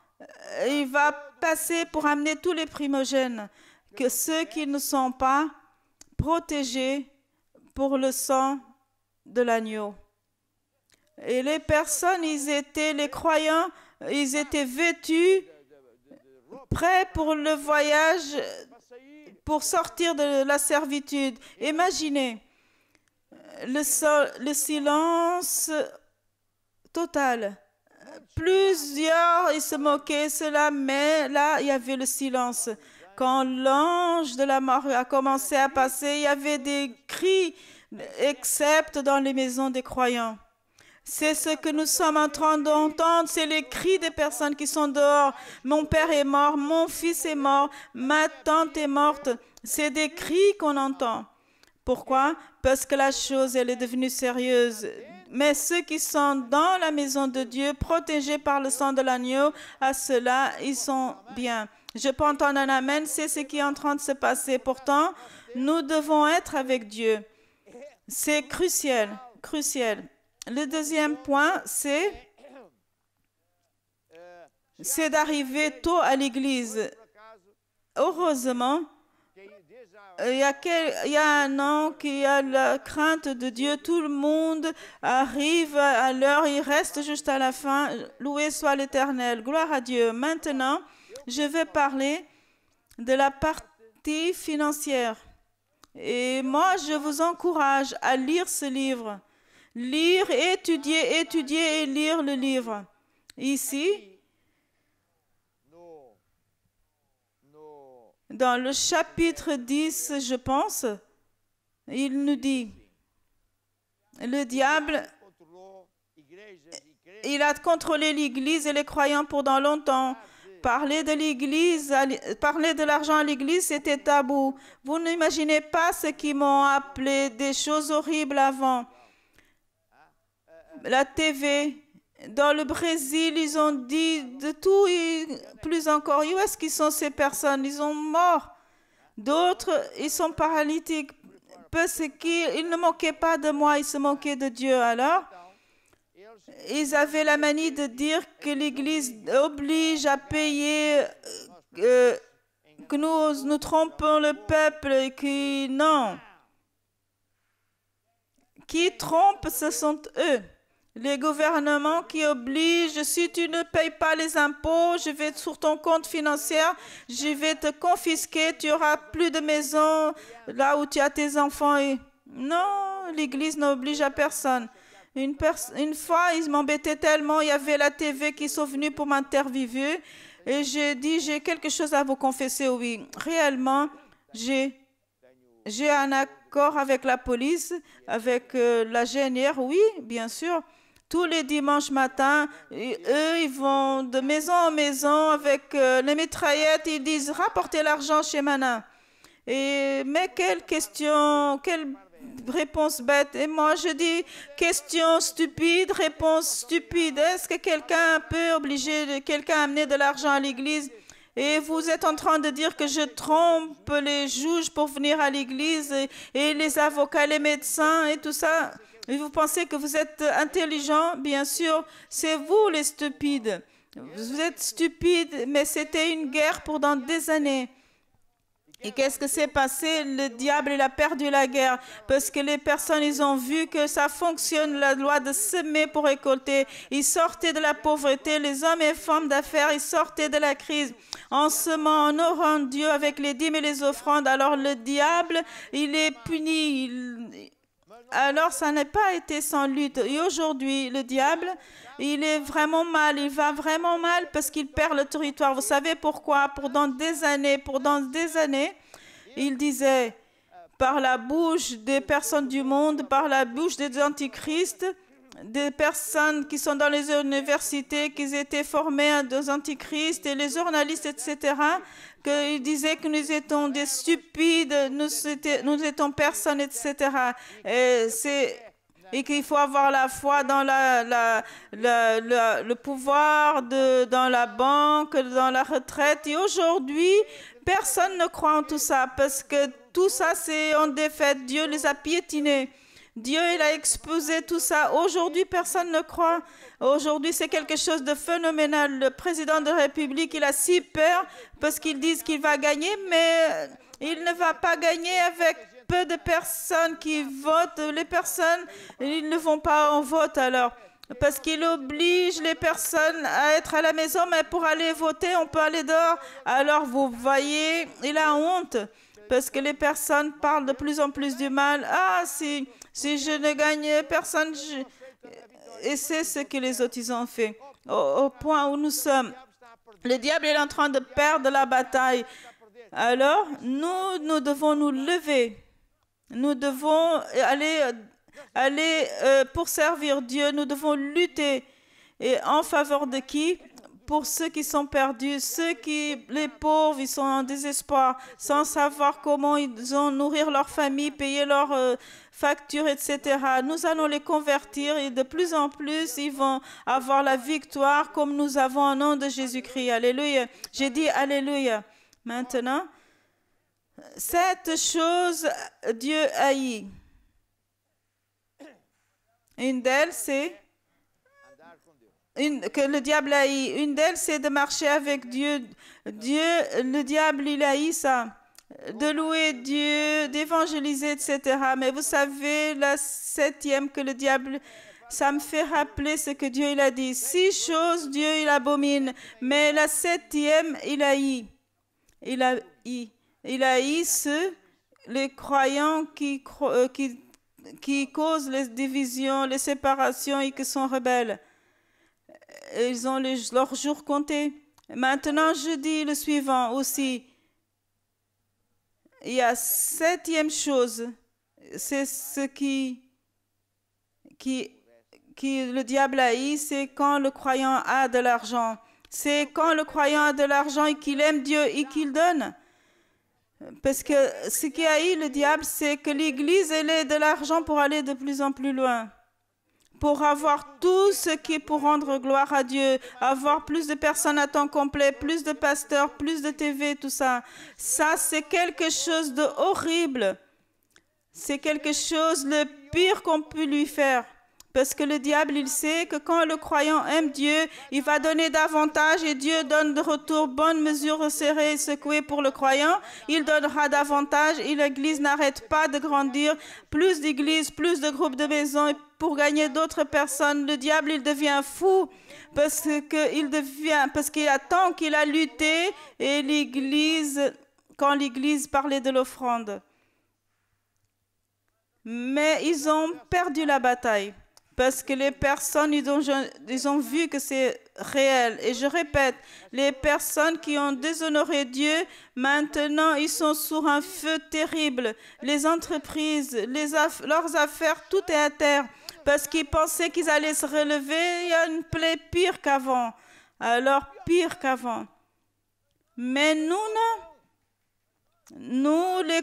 il va passer pour amener tous les primogènes, que ceux qui ne sont pas protégés pour le sang de l'agneau. Et les personnes, les croyants, ils étaient vêtus, prêts pour le voyage, pour sortir de la servitude. Imaginez le silence total. Plusieurs, ils se moquaient cela, mais là, il y avait le silence. Quand l'ange de la mort a commencé à passer, il y avait des cris, excepte dans les maisons des croyants. C'est ce que nous sommes en train d'entendre, c'est les cris des personnes qui sont dehors. Mon père est mort, mon fils est mort, ma tante est morte. C'est des cris qu'on entend. Pourquoi? Parce que la chose, elle est devenue sérieuse. Mais ceux qui sont dans la maison de Dieu, protégés par le sang de l'agneau, à cela, ils sont bien. Je peux entendre un amen, c'est ce qui est en train de se passer. Pourtant, nous devons être avec Dieu. C'est crucial, crucial. Le deuxième point, c'est d'arriver tôt à l'église. Heureusement, il y a un an qui a la crainte de Dieu. Tout le monde arrive à l'heure, il reste juste à la fin. Loué soit l'Éternel. Gloire à Dieu. Maintenant, je vais parler de la partie financière. Et moi, je vous encourage à lire ce livre. Lire, étudier et lire le livre. Ici, dans le chapitre 10, je pense, il nous dit, le diable, il a contrôlé l'Église et les croyants pendant longtemps. Parler de l'Église, parler de l'argent à l'Église, c'était tabou. Vous n'imaginez pas ce qu'ils m'ont appelé des choses horribles avant. La TV, dans le Brésil, ils ont dit de tout et plus encore. Où est-ce qu'ils sont ces personnes? Ils sont morts. D'autres, ils sont paralytiques. Parce qu'ils ne moquaient pas de moi, ils se moquaient de Dieu. Alors, ils avaient la manie de dire que l'Église oblige à payer, que nous trompons le peuple et que non. Qui trompent, ce sont eux. Les gouvernements qui obligent, si tu ne payes pas les impôts, je vais sur ton compte financier, je vais te confisquer, tu n'auras plus de maison là où tu as tes enfants. Non, l'Église n'oblige à personne. Une fois, ils m'embêtaient tellement, il y avait la TV qui sont venus pour m'interviewer et j'ai dit, j'ai quelque chose à vous confesser, oui. Réellement, j'ai un accord avec la police, avec la GNR, oui, bien sûr. Tous les dimanches matins, eux, ils vont de maison en maison avec les mitraillettes. Ils disent, rapportez l'argent chez Mana. Mais quelle question, quelle réponse bête. Et moi, je dis, question stupide, réponse stupide. Est-ce que quelqu'un peut obliger quelqu'un à amener de l'argent à l'église? Et vous êtes en train de dire que je trompe les juges pour venir à l'église et les avocats, les médecins et tout ça. Et vous pensez que vous êtes intelligent? Bien sûr, c'est vous les stupides. Vous êtes stupides, mais c'était une guerre pendant des années. Et qu'est-ce que s'est passé? Le diable, il a perdu la guerre parce que les personnes, ils ont vu que ça fonctionne, la loi de semer pour récolter. Ils sortaient de la pauvreté, les hommes et femmes d'affaires, ils sortaient de la crise. En semant, en honorant Dieu avec les dîmes et les offrandes, alors le diable, il est puni. Alors, ça n'a pas été sans lutte. Et aujourd'hui, le diable, il est vraiment mal. Il va vraiment mal parce qu'il perd le territoire. Vous savez pourquoi? Pendant des années, il disait, par la bouche des personnes du monde, par la bouche des antichrists, des personnes qui sont dans les universités, qui étaient formées des antichrists, et les journalistes, etc., qu'ils disaient que nous étions des stupides, nous étions personnes, etc. Et qu'il faut avoir la foi dans le pouvoir, dans la banque, dans la retraite. Et aujourd'hui, personne ne croit en tout ça parce que tout ça, c'est en défaite. Dieu les a piétinés. Dieu, il a exposé tout ça. Aujourd'hui, personne ne croit. Aujourd'hui, c'est quelque chose de phénoménal. Le président de la République, il a si peur parce qu'ils disent qu'il va gagner, mais il ne va pas gagner avec peu de personnes qui votent. Les personnes, ils ne vont pas en vote alors. Parce qu'il oblige les personnes à être à la maison, mais pour aller voter, on peut aller dehors. Alors, vous voyez, il a honte. Parce que les personnes parlent de plus en plus du mal. Ah, si je ne gagne personne, et c'est ce que les autres ils ont fait. Au point où nous sommes. Le diable est en train de perdre la bataille. Alors, nous devons nous lever. Nous devons aller pour servir Dieu. Nous devons lutter. Et en faveur de qui? Pour ceux qui sont perdus, les pauvres, ils sont en désespoir, sans savoir comment ils vont nourrir leur famille, payer leurs factures, etc. Nous allons les convertir et de plus en plus, ils vont avoir la victoire comme nous avons au nom de Jésus-Christ. Alléluia. J'ai dit Alléluia. Maintenant, cette chose, Dieu haït. Une d'elles, c'est que le diable haït. Une d'elles, c'est de marcher avec Dieu. Le diable, il haït ça. De louer Dieu, d'évangéliser, etc. Mais vous savez, la septième que le diable, ça me fait rappeler ce que Dieu il a dit. 6 choses, Dieu il abomine. Mais la septième, il haït. Il haït les croyants qui causent les divisions, les séparations et qui sont rebelles. Ils ont leurs jours comptés. Maintenant, je dis le suivant aussi. Il y a 7e chose. C'est ce qui le diable haït, c'est quand le croyant a de l'argent. C'est quand le croyant a de l'argent et qu'il aime Dieu et qu'il donne. Parce que ce qui haït le diable, c'est que l'Église, elle ait de l'argent pour aller de plus en plus loin. Pour avoir tout ce qui est pour rendre gloire à Dieu, avoir plus de personnes à temps complet, plus de pasteurs, plus de TV, tout ça. Ça, c'est quelque chose de horrible. C'est quelque chose le pire qu'on peut lui faire. Parce que le diable, il sait que quand le croyant aime Dieu, il va donner davantage et Dieu donne de retour bonne mesure resserrée et secouée pour le croyant. Il donnera davantage et l'Église n'arrête pas de grandir. Plus d'églises, plus de groupes de maisons et pour gagner d'autres personnes. Le diable, il devient fou parce qu'il attend qu'il a lutté et l'Église, quand l'Église parlait de l'offrande. Mais ils ont perdu la bataille. Parce que les personnes, ils ont vu que c'est réel. Et je répète, les personnes qui ont déshonoré Dieu, maintenant, ils sont sur un feu terrible. Les entreprises, leurs affaires, tout est à terre. Parce qu'ils pensaient qu'ils allaient se relever. Il y a une plaie pire qu'avant. Alors, pire qu'avant. Mais nous, non. Nous, les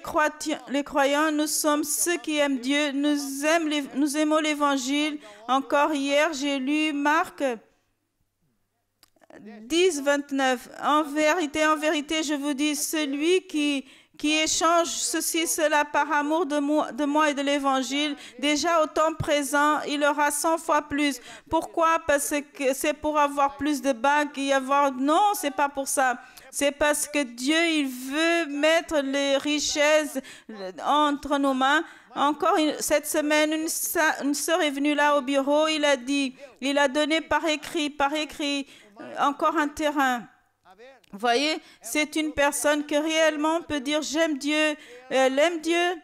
croyants, nous sommes ceux qui aiment Dieu, nous aimons l'Évangile. Encore hier, j'ai lu Marc 10, 29. En vérité, je vous dis, celui qui échange ceci, cela par amour de moi et de l'Évangile, déjà au temps présent, il aura 100 fois plus. Pourquoi? Parce que c'est pour avoir plus de bagues et avoir... Non, c'est pas pour ça. C'est parce que Dieu, il veut mettre les richesses entre nos mains. Encore cette semaine, une sœur est venue là au bureau, il a donné par écrit, encore un terrain. Vous voyez, c'est une personne qui réellement peut dire j'aime Dieu, elle aime Dieu.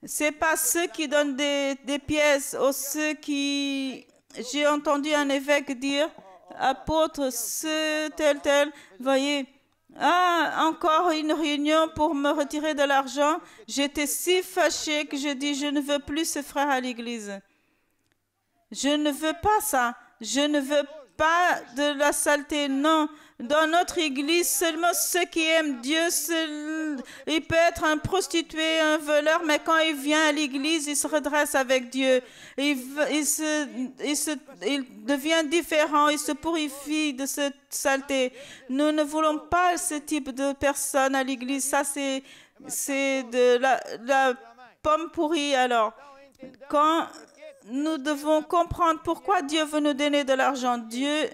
C'est pas ceux qui donnent des pièces ou ceux qui... J'ai entendu un évêque dire, apôtre, ce, tel, vous voyez. Ah, encore une réunion pour me retirer de l'argent. J'étais si fâchée que je dis, je ne veux plus ce frère à l'église. Je ne veux pas ça. Je ne veux pas de la saleté, non. Dans notre église, seulement ceux qui aiment Dieu, il peut être un prostitué, un voleur, mais quand il vient à l'église, il se redresse avec Dieu. Il devient différent, il se purifie de cette saleté. Nous ne voulons pas ce type de personnes à l'église. Ça, c'est de la pommes pourries. Alors, quand nous devons comprendre pourquoi Dieu veut nous donner de l'argent, Dieu,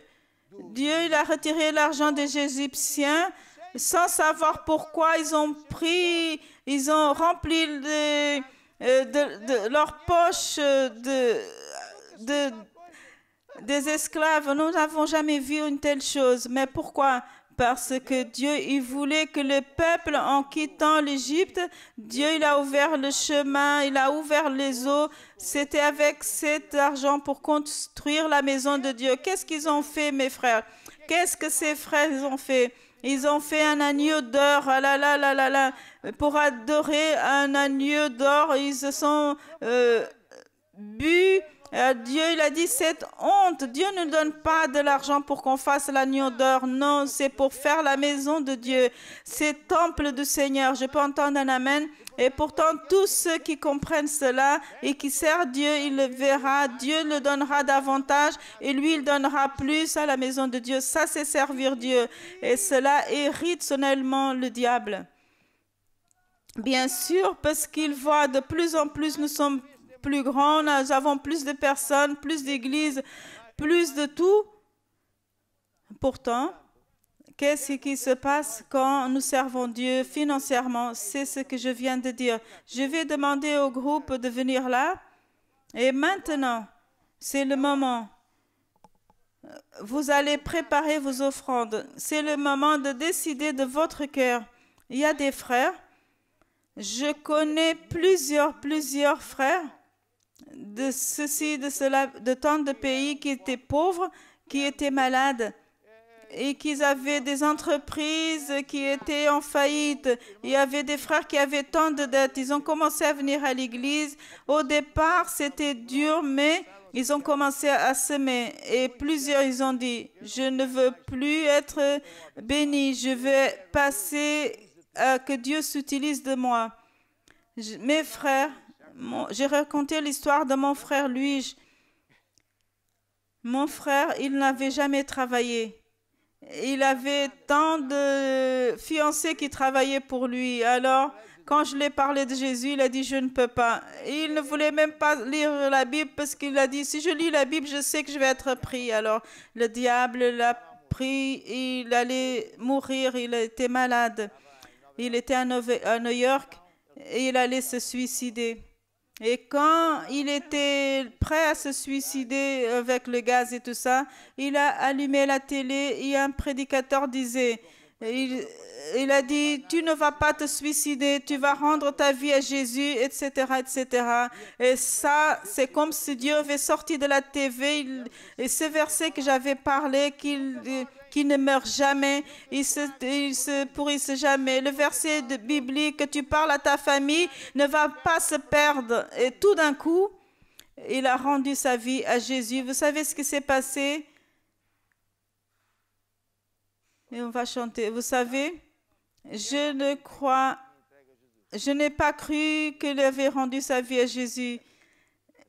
il a retiré l'argent des Égyptiens sans savoir pourquoi. Ils ont rempli de leurs poches des esclaves. Nous n'avons jamais vu une telle chose. Mais pourquoi? Parce que Dieu, il voulait que le peuple, en quittant l'Égypte, Dieu, il a ouvert le chemin, il a ouvert les eaux. C'était avec cet argent pour construire la maison de Dieu. Qu'est-ce qu'ils ont fait, mes frères? Qu'est-ce que ces frères ont fait? Ils ont fait un agneau d'or, pour adorer un agneau d'or. Ils se sont bu. Dieu, il a dit, cette honte. Dieu ne donne pas de l'argent pour qu'on fasse l'agneau d'or. Non, c'est pour faire la maison de Dieu. C'est temple du Seigneur. Je peux entendre un amen. Et pourtant, tous ceux qui comprennent cela et qui servent Dieu, il le verra. Dieu le donnera davantage et lui, il donnera plus à la maison de Dieu. Ça, c'est servir Dieu. Et cela hérite sonnellement le diable. Bien sûr, parce qu'il voit de plus en plus, nous sommes plus grands, nous avons plus de personnes, plus d'églises, plus de tout. Pourtant, qu'est-ce qui se passe quand nous servons Dieu financièrement? C'est ce que je viens de dire. Je vais demander au groupe de venir là. Et maintenant, c'est le moment. Vous allez préparer vos offrandes. C'est le moment de décider de votre cœur. Il y a des frères. Je connais plusieurs frères de ceci, de cela, de tant de pays qui étaient pauvres, qui étaient malades et qui avaient des entreprises qui étaient en faillite. Il y avait des frères qui avaient tant de dettes. Ils ont commencé à venir à l'église. Au départ, c'était dur, mais ils ont commencé à semer. Et plusieurs, ils ont dit, je ne veux plus être béni. Je vais passer à que Dieu s'utilise de moi. Mes frères, j'ai raconté l'histoire de mon frère Louis. Mon frère, il n'avait jamais travaillé. Il avait tant de fiancés qui travaillaient pour lui. Alors, quand je lui ai parlé de Jésus, il a dit, je ne peux pas. Et il ne voulait même pas lire la Bible parce qu'il a dit, si je lis la Bible, je sais que je vais être pris. Alors, le diable l'a pris, il allait mourir, il était malade. Il était à New York et il allait se suicider. Et quand il était prêt à se suicider avec le gaz et tout ça, il a allumé la télé et un prédicateur disait, il a dit, tu ne vas pas te suicider, tu vas rendre ta vie à Jésus, etc., etc. Et ça, c'est comme si Dieu avait sorti de la TV et ce verset que j'avais parlé, qui ne meurt jamais, il se pourrisse jamais. Le verset biblique que tu parles à ta famille ne va pas se perdre. Et tout d'un coup, il a rendu sa vie à Jésus. Vous savez ce qui s'est passé? Et on va chanter. Vous savez, je n'ai pas cru qu'il avait rendu sa vie à Jésus.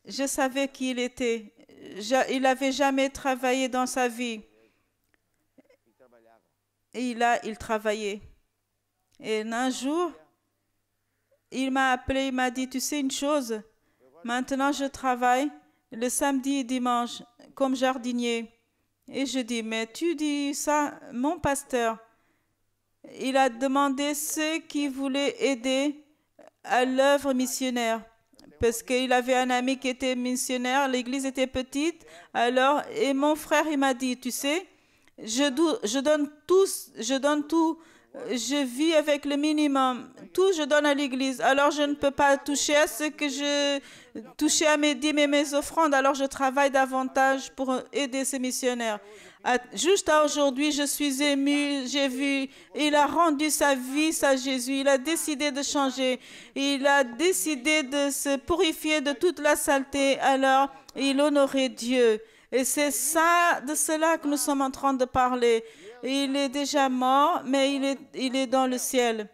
Je savais qui il était. Il n'avait jamais travaillé dans sa vie. Et là, il travaillait. Et un jour, il m'a appelé, il m'a dit, tu sais une chose, maintenant je travaille le samedi et dimanche comme jardinier. Et je dis, mais tu dis ça, mon pasteur. Il a demandé ceux qui voulaient aider à l'œuvre missionnaire. Parce qu'il avait un ami qui était missionnaire, l'église était petite. Alors, et mon frère, il m'a dit, tu sais, je donne tout, je vis avec le minimum, tout je donne à l'église. Alors je ne peux pas toucher à ce que je touchais à mes dîmes et mes offrandes. Alors je travaille davantage pour aider ces missionnaires. Juste aujourd'hui, je suis émue, j'ai vu, il a rendu sa vie à Jésus, il a décidé de changer, il a décidé de se purifier de toute la saleté. Alors il honorait Dieu. Et c'est ça, de cela que nous sommes en train de parler. Il est déjà mort, mais il est dans le ciel.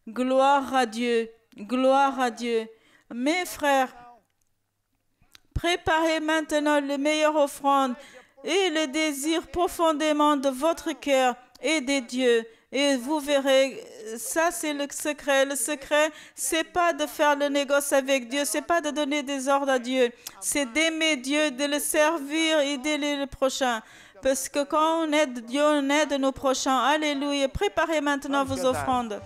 Gloire à Dieu, gloire à Dieu. Mes frères, préparez maintenant les meilleures offrandes et le désir profondément de votre cœur. Aidez Dieu. Et vous verrez, ça c'est le secret. Le secret, c'est pas de faire le négoce avec Dieu, c'est pas de donner des ordres à Dieu, c'est d'aimer Dieu, de le servir et d'aider le prochain. Parce que quand on aide Dieu, on aide nos prochains. Alléluia. Préparez maintenant vos offrandes.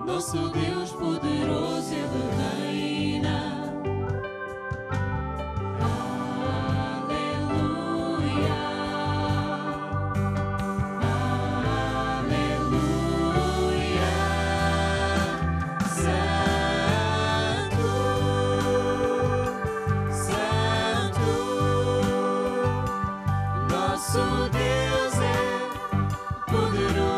Nosso Deus poderoso, Ele reina. Aleluia. Aleluia. Santo, Santo. Nosso Deus é poderoso.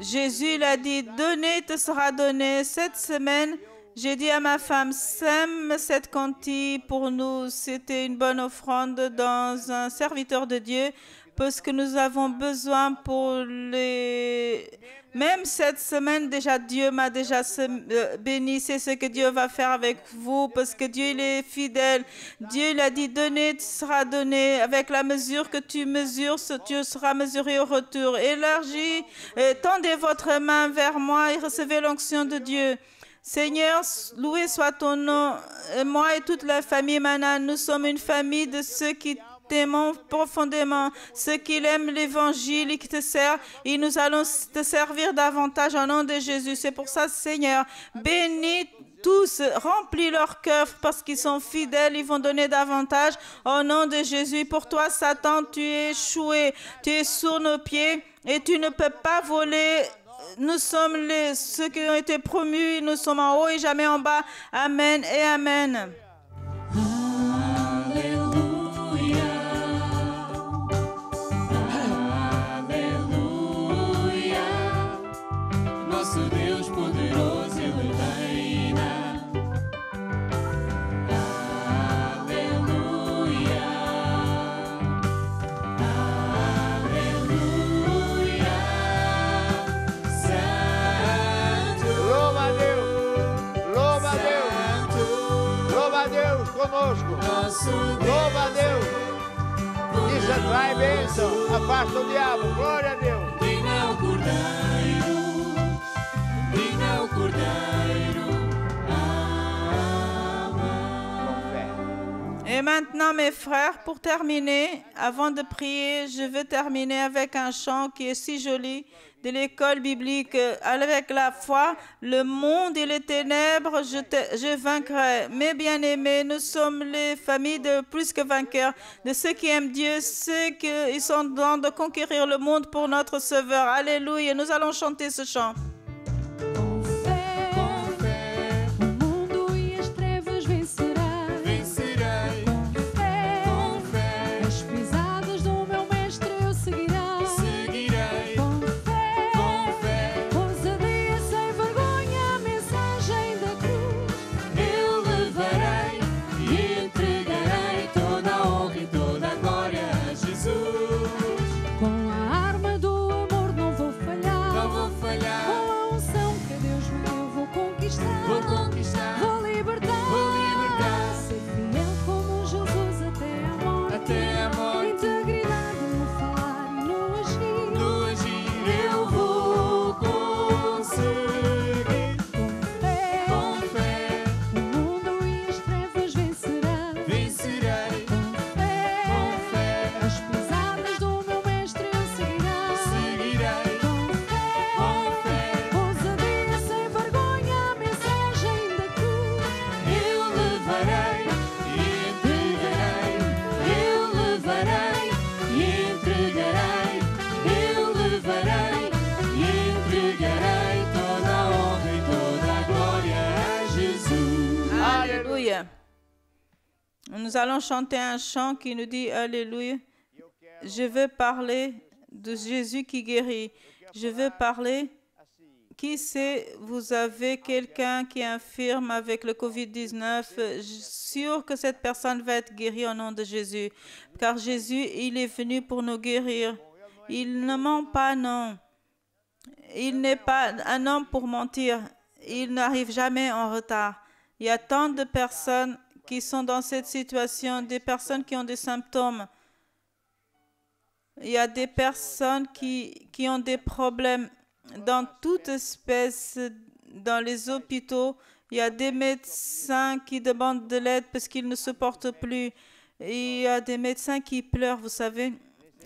Jésus l'a dit, donné te sera donné. Cette semaine, j'ai dit à ma femme, sème cette quantité pour nous. C'était une bonne offrande dans un serviteur de Dieu parce que nous avons besoin pour les... Même cette semaine, déjà, Dieu m'a déjà béni. C'est ce que Dieu va faire avec vous parce que Dieu, il est fidèle. Dieu, il a dit, donner sera donné. Avec la mesure que tu mesures, tu seras mesuré au retour. Élargis, tendez votre main vers moi et recevez l'onction de Dieu. Seigneur, loué soit ton nom. Moi et toute la famille Mana, nous sommes une famille de ceux qui t'aimons profondément, ceux qui aiment l'évangile et qui te servent, et nous allons te servir davantage au nom de Jésus. C'est pour ça, Seigneur, bénis tous, remplis leur cœur parce qu'ils sont fidèles, ils vont donner davantage au nom de Jésus. Pour toi, Satan, tu es échoué, tu es sur nos pieds et tu ne peux pas voler. Nous sommes ceux qui ont été promus, nous sommes en haut et jamais en bas. Amen et Amen. Nosso Deus poderoso, Ele reina. Aleluia. Aleluia. Santo. Louva a Deus. Louva a Deus. Louva a Deus conosco. Louva a Deus. Desatrai bênção. Afasta o diabo. Glória a Deus. Digno é o Cordeiro. Digno é o Cordeiro. Amém. Et maintenant, mes frères, pour terminer, avant de prier, je veux terminer avec un chant qui est si joli de l'école biblique. Avec la foi, le monde et les ténèbres, je vaincrai. Mes bien-aimés, nous sommes les familles de plus que vainqueurs, de ceux qui aiment Dieu, ceux qui sont dans de conquérir le monde pour notre Sauveur. Alléluia. Nous allons chanter ce chant. Com fé, o mundo e as trevas vencerei. Com fé, as pisadas do meu mestre eu seguirei. Com fé, ousadia sem vergonha, a mensagem da cruz eu levarei e entregarei toda a honra e toda a glória a Jesus. Com a arma do amor não vou falhar. Vou conquistar, vou libertar, ser fiel como Jesus até a morte. Integridade no falar e no agir, eu vou conseguir. Com fé, o mundo e as trevas vencerei. Com fé, as pisadas do meu mestre eu seguirei. Com fé, ousadia sem vergonha, a mensagem da cruz eu levarei e entregarei. Eu levarei e entregarei. Eu levarei e entregarei toda a honra e toda a glória a Jesus. Alléluia. Nous allons chanter un chant qui nous dit Alléluia. Je veux parler de Jésus qui guérit. Je veux parler Qui sait, vous avez quelqu'un qui est infirme avec le COVID-19, je suis sûr que cette personne va être guérie au nom de Jésus. Car Jésus, il est venu pour nous guérir. Il ne ment pas, non. Il n'est pas un homme pour mentir. Il n'arrive jamais en retard. Il y a tant de personnes qui sont dans cette situation, des personnes qui ont des symptômes. Il y a des personnes qui ont des problèmes dans toute espèce, dans les hôpitaux. Il y a des médecins qui demandent de l'aide parce qu'ils ne supportent plus. Et il y a des médecins qui pleurent, vous savez.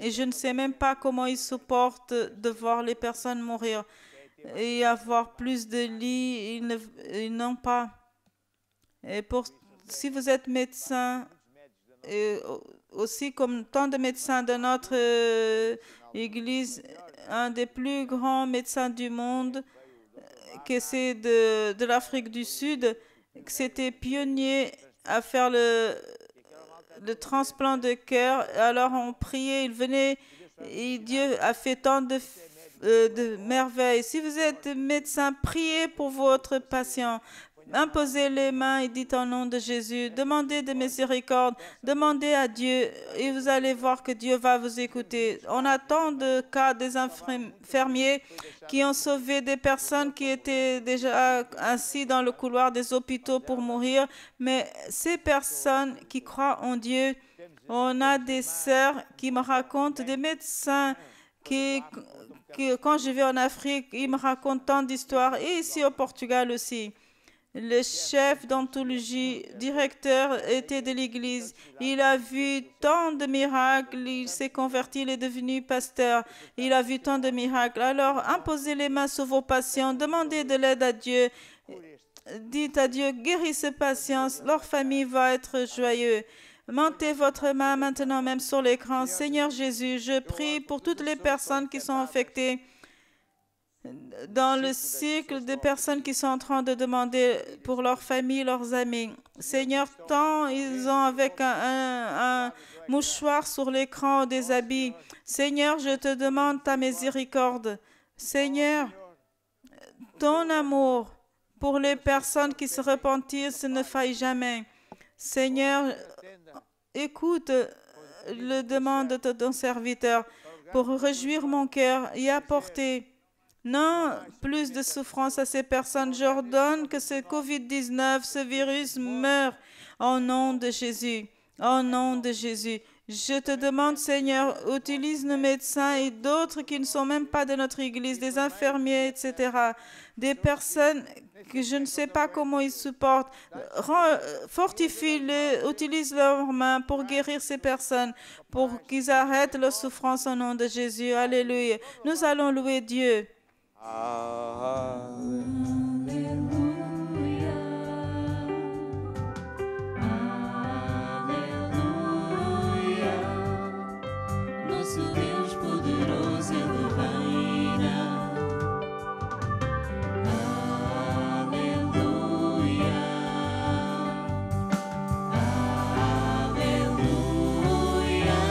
Et je ne sais même pas comment ils supportent de voir les personnes mourir. Et avoir plus de lits, ils n'ont pas. Et si vous êtes médecin, et aussi comme tant de médecins de notre Église, un des plus grands médecins du monde, que c'est de l'Afrique du Sud, c'était pionnier à faire le transplant de cœur. Alors on priait, il venait, et Dieu a fait tant de merveilles. Si vous êtes médecin, priez pour votre patient. Imposez les mains et dites au nom de Jésus. Demandez de miséricorde. Demandez à Dieu et vous allez voir que Dieu va vous écouter. On a tant de cas des infirmiers qui ont sauvé des personnes qui étaient déjà assis dans le couloir des hôpitaux pour mourir. Mais ces personnes qui croient en Dieu, on a des sœurs qui me racontent, des médecins qui quand je vais en Afrique, ils me racontent tant d'histoires. Et ici au Portugal aussi. Le chef d'anthologie, directeur, était de l'église. Il a vu tant de miracles. Il s'est converti, il est devenu pasteur. Il a vu tant de miracles. Alors, imposez les mains sur vos patients. Demandez de l'aide à Dieu. Dites à Dieu, guéris ces patients. Leur famille va être joyeuse. Montez votre main maintenant même sur l'écran. Seigneur Jésus, je prie pour toutes les personnes qui sont affectées dans le cycle des personnes qui sont en train de demander pour leur famille, leurs amis. Seigneur, tant ils ont avec un mouchoir sur l'écran des habits. Seigneur, je te demande ta miséricorde. Seigneur, ton amour pour les personnes qui se repentissent ne faille jamais. Seigneur, écoute le demande de ton serviteur pour réjouir mon cœur et apporter non plus de souffrance à ces personnes. J'ordonne que ce COVID-19, ce virus meure au nom de Jésus. Au nom de Jésus. Je te demande, Seigneur, utilise nos médecins et d'autres qui ne sont même pas de notre Église, des infirmiers, etc. Des personnes que je ne sais pas comment ils supportent. Fortifie-les, utilise leurs mains pour guérir ces personnes, pour qu'ils arrêtent leur souffrance au nom de Jésus. Alléluia. Nous allons louer Dieu. Nosso Deus poderoso, Ele reina. Aleluia. Aleluia.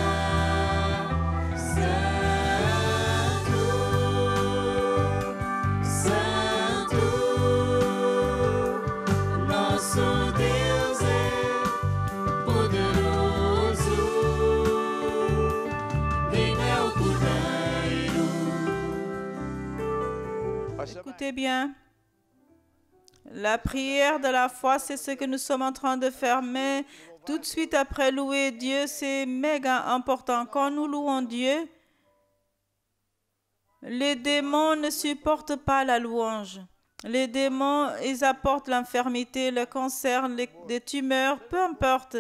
Santo, Santo, nosso Deus é poderoso. Écoutez bien, la prière de la foi, c'est ce que nous sommes en train de faire, mais tout de suite après louer Dieu, c'est méga important. Quand nous louons Dieu, les démons ne supportent pas la louange. Les démons, ils apportent l'infirmité, le cancer, les tumeurs, peu importe.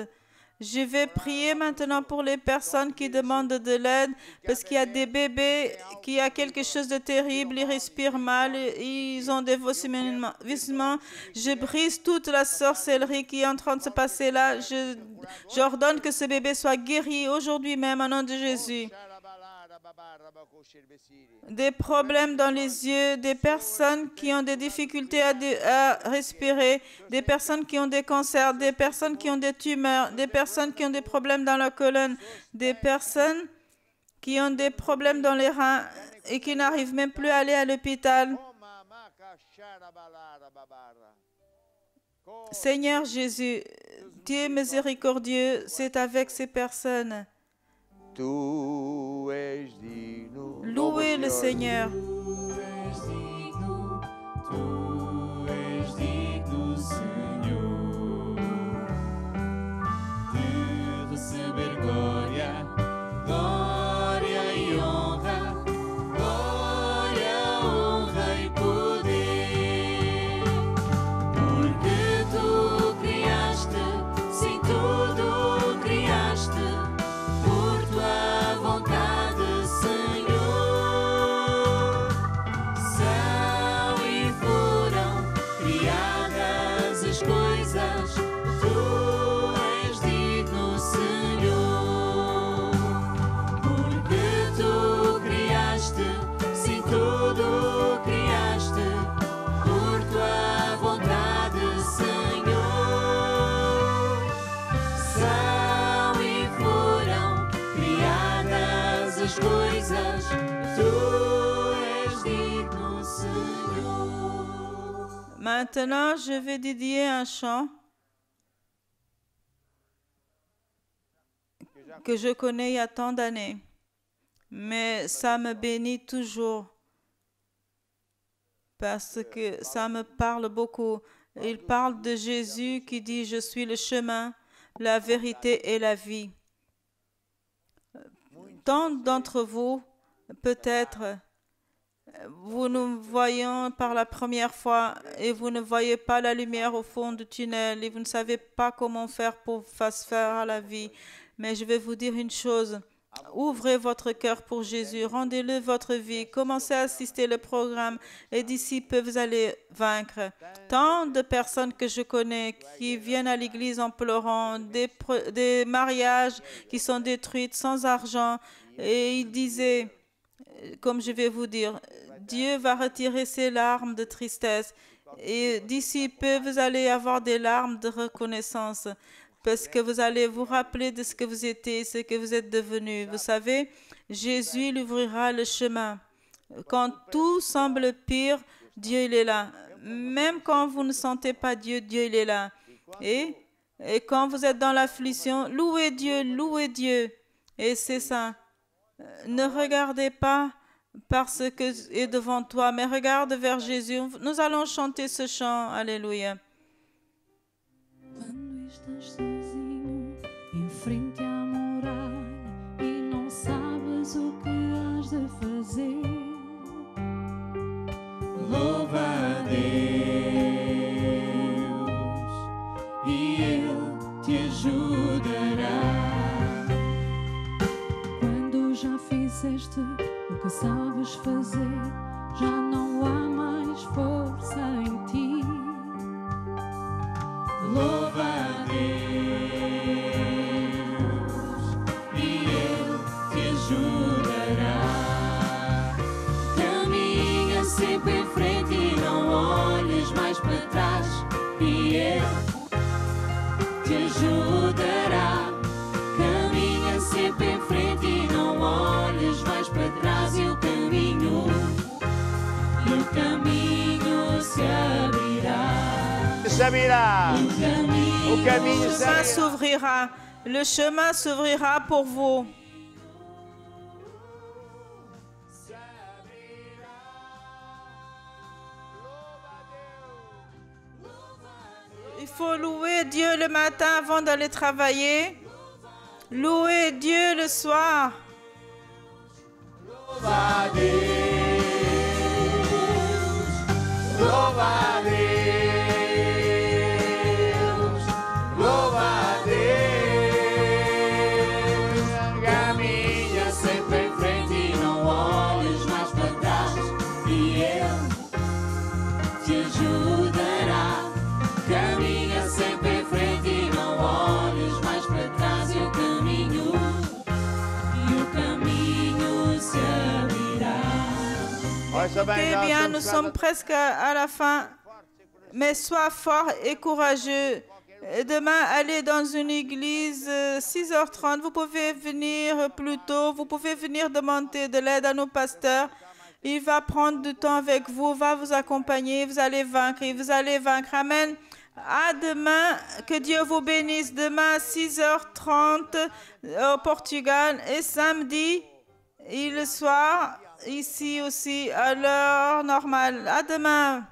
Je vais prier maintenant pour les personnes qui demandent de l'aide parce qu'il y a des bébés qui ont quelque chose de terrible, ils respirent mal, ils ont des vomissements. Je brise toute la sorcellerie qui est en train de se passer là. J'ordonne que ce bébé soit guéri aujourd'hui même au nom de Jésus. Des problèmes dans les yeux, des personnes qui ont des difficultés à respirer, des personnes qui ont des cancers, des personnes qui ont des tumeurs, des personnes qui ont des problèmes dans la colonne, des personnes qui ont des problèmes dans les reins et qui n'arrivent même plus à aller à l'hôpital. Seigneur Jésus, Dieu miséricordieux, c'est avec ces personnes. Tu és digno. Louez le Seigneur. Tu és digno, Senhor, de receber glória, glória e honra, glória, honra e poder, porque tu criaste, sim, tudo criaste, por tua vontade, Senhor. São e foram criadas as coisas, tu és digno, Senhor, porque tu criaste, sim, tudo criaste, por tua vontade, Senhor. São e foram criadas as coisas, tu és digno, Senhor. Maintenant, je vais dédier un chant que je connais il y a tant d'années, mais ça me bénit toujours parce que ça me parle beaucoup. Il parle de Jésus qui dit « Je suis le chemin, la vérité et la vie ». Tant d'entre vous, peut-être, vous nous voyons par la première fois et vous ne voyez pas la lumière au fond du tunnel et vous ne savez pas comment faire pour face faire à la vie. Mais je vais vous dire une chose. Ouvrez votre cœur pour Jésus, rendez-le votre vie, commencez à assister le programme et d'ici peu vous allez vaincre. Tant de personnes que je connais qui viennent à l'église en pleurant, des mariages qui sont détruits sans argent et ils disaient, comme je vais vous dire, Dieu va retirer ses larmes de tristesse et d'ici peu vous allez avoir des larmes de reconnaissance. Parce que vous allez vous rappeler de ce que vous étiez, ce que vous êtes devenu. Vous savez, Jésus il ouvrira le chemin. Quand tout semble pire, Dieu il est là. Même quand vous ne sentez pas Dieu, Dieu il est là. Et quand vous êtes dans l'affliction, louez Dieu, louez Dieu. Et c'est ça. Ne regardez pas par ce que est devant toi, mais regarde vers Jésus. Nous allons chanter ce chant. Alléluia. Em frente à muralha e não sabes o que has de fazer, louva a Deus e Ele te ajudará. Quando já fizeste o que sabes fazer, já não há mais força em ti. Louva a Deus e Ele te ajudará. Caminha sempre em frente e não olhes mais para trás, e Ele te ajudará. Caminha sempre em frente e não olhes mais para trás, e o caminho se abrirá. O caminho s'ouvrira. Le chemin s'ouvrira pour vous. Il faut louer Dieu le matin avant d'aller travailler. Louer Dieu le soir. Louva a Deus, louva a Deus. Eh bien, nous sommes presque à la fin, mais sois fort et courageux. Demain, allez dans une église, 6h30, vous pouvez venir plus tôt, vous pouvez venir demander de l'aide à nos pasteurs Il va prendre du temps avec vous, va vous accompagner, vous allez vaincre et vous allez vaincre. Amen. À demain, que Dieu vous bénisse. Demain à 6h30 au Portugal et samedi et le soir ici aussi à l'heure normale. À demain.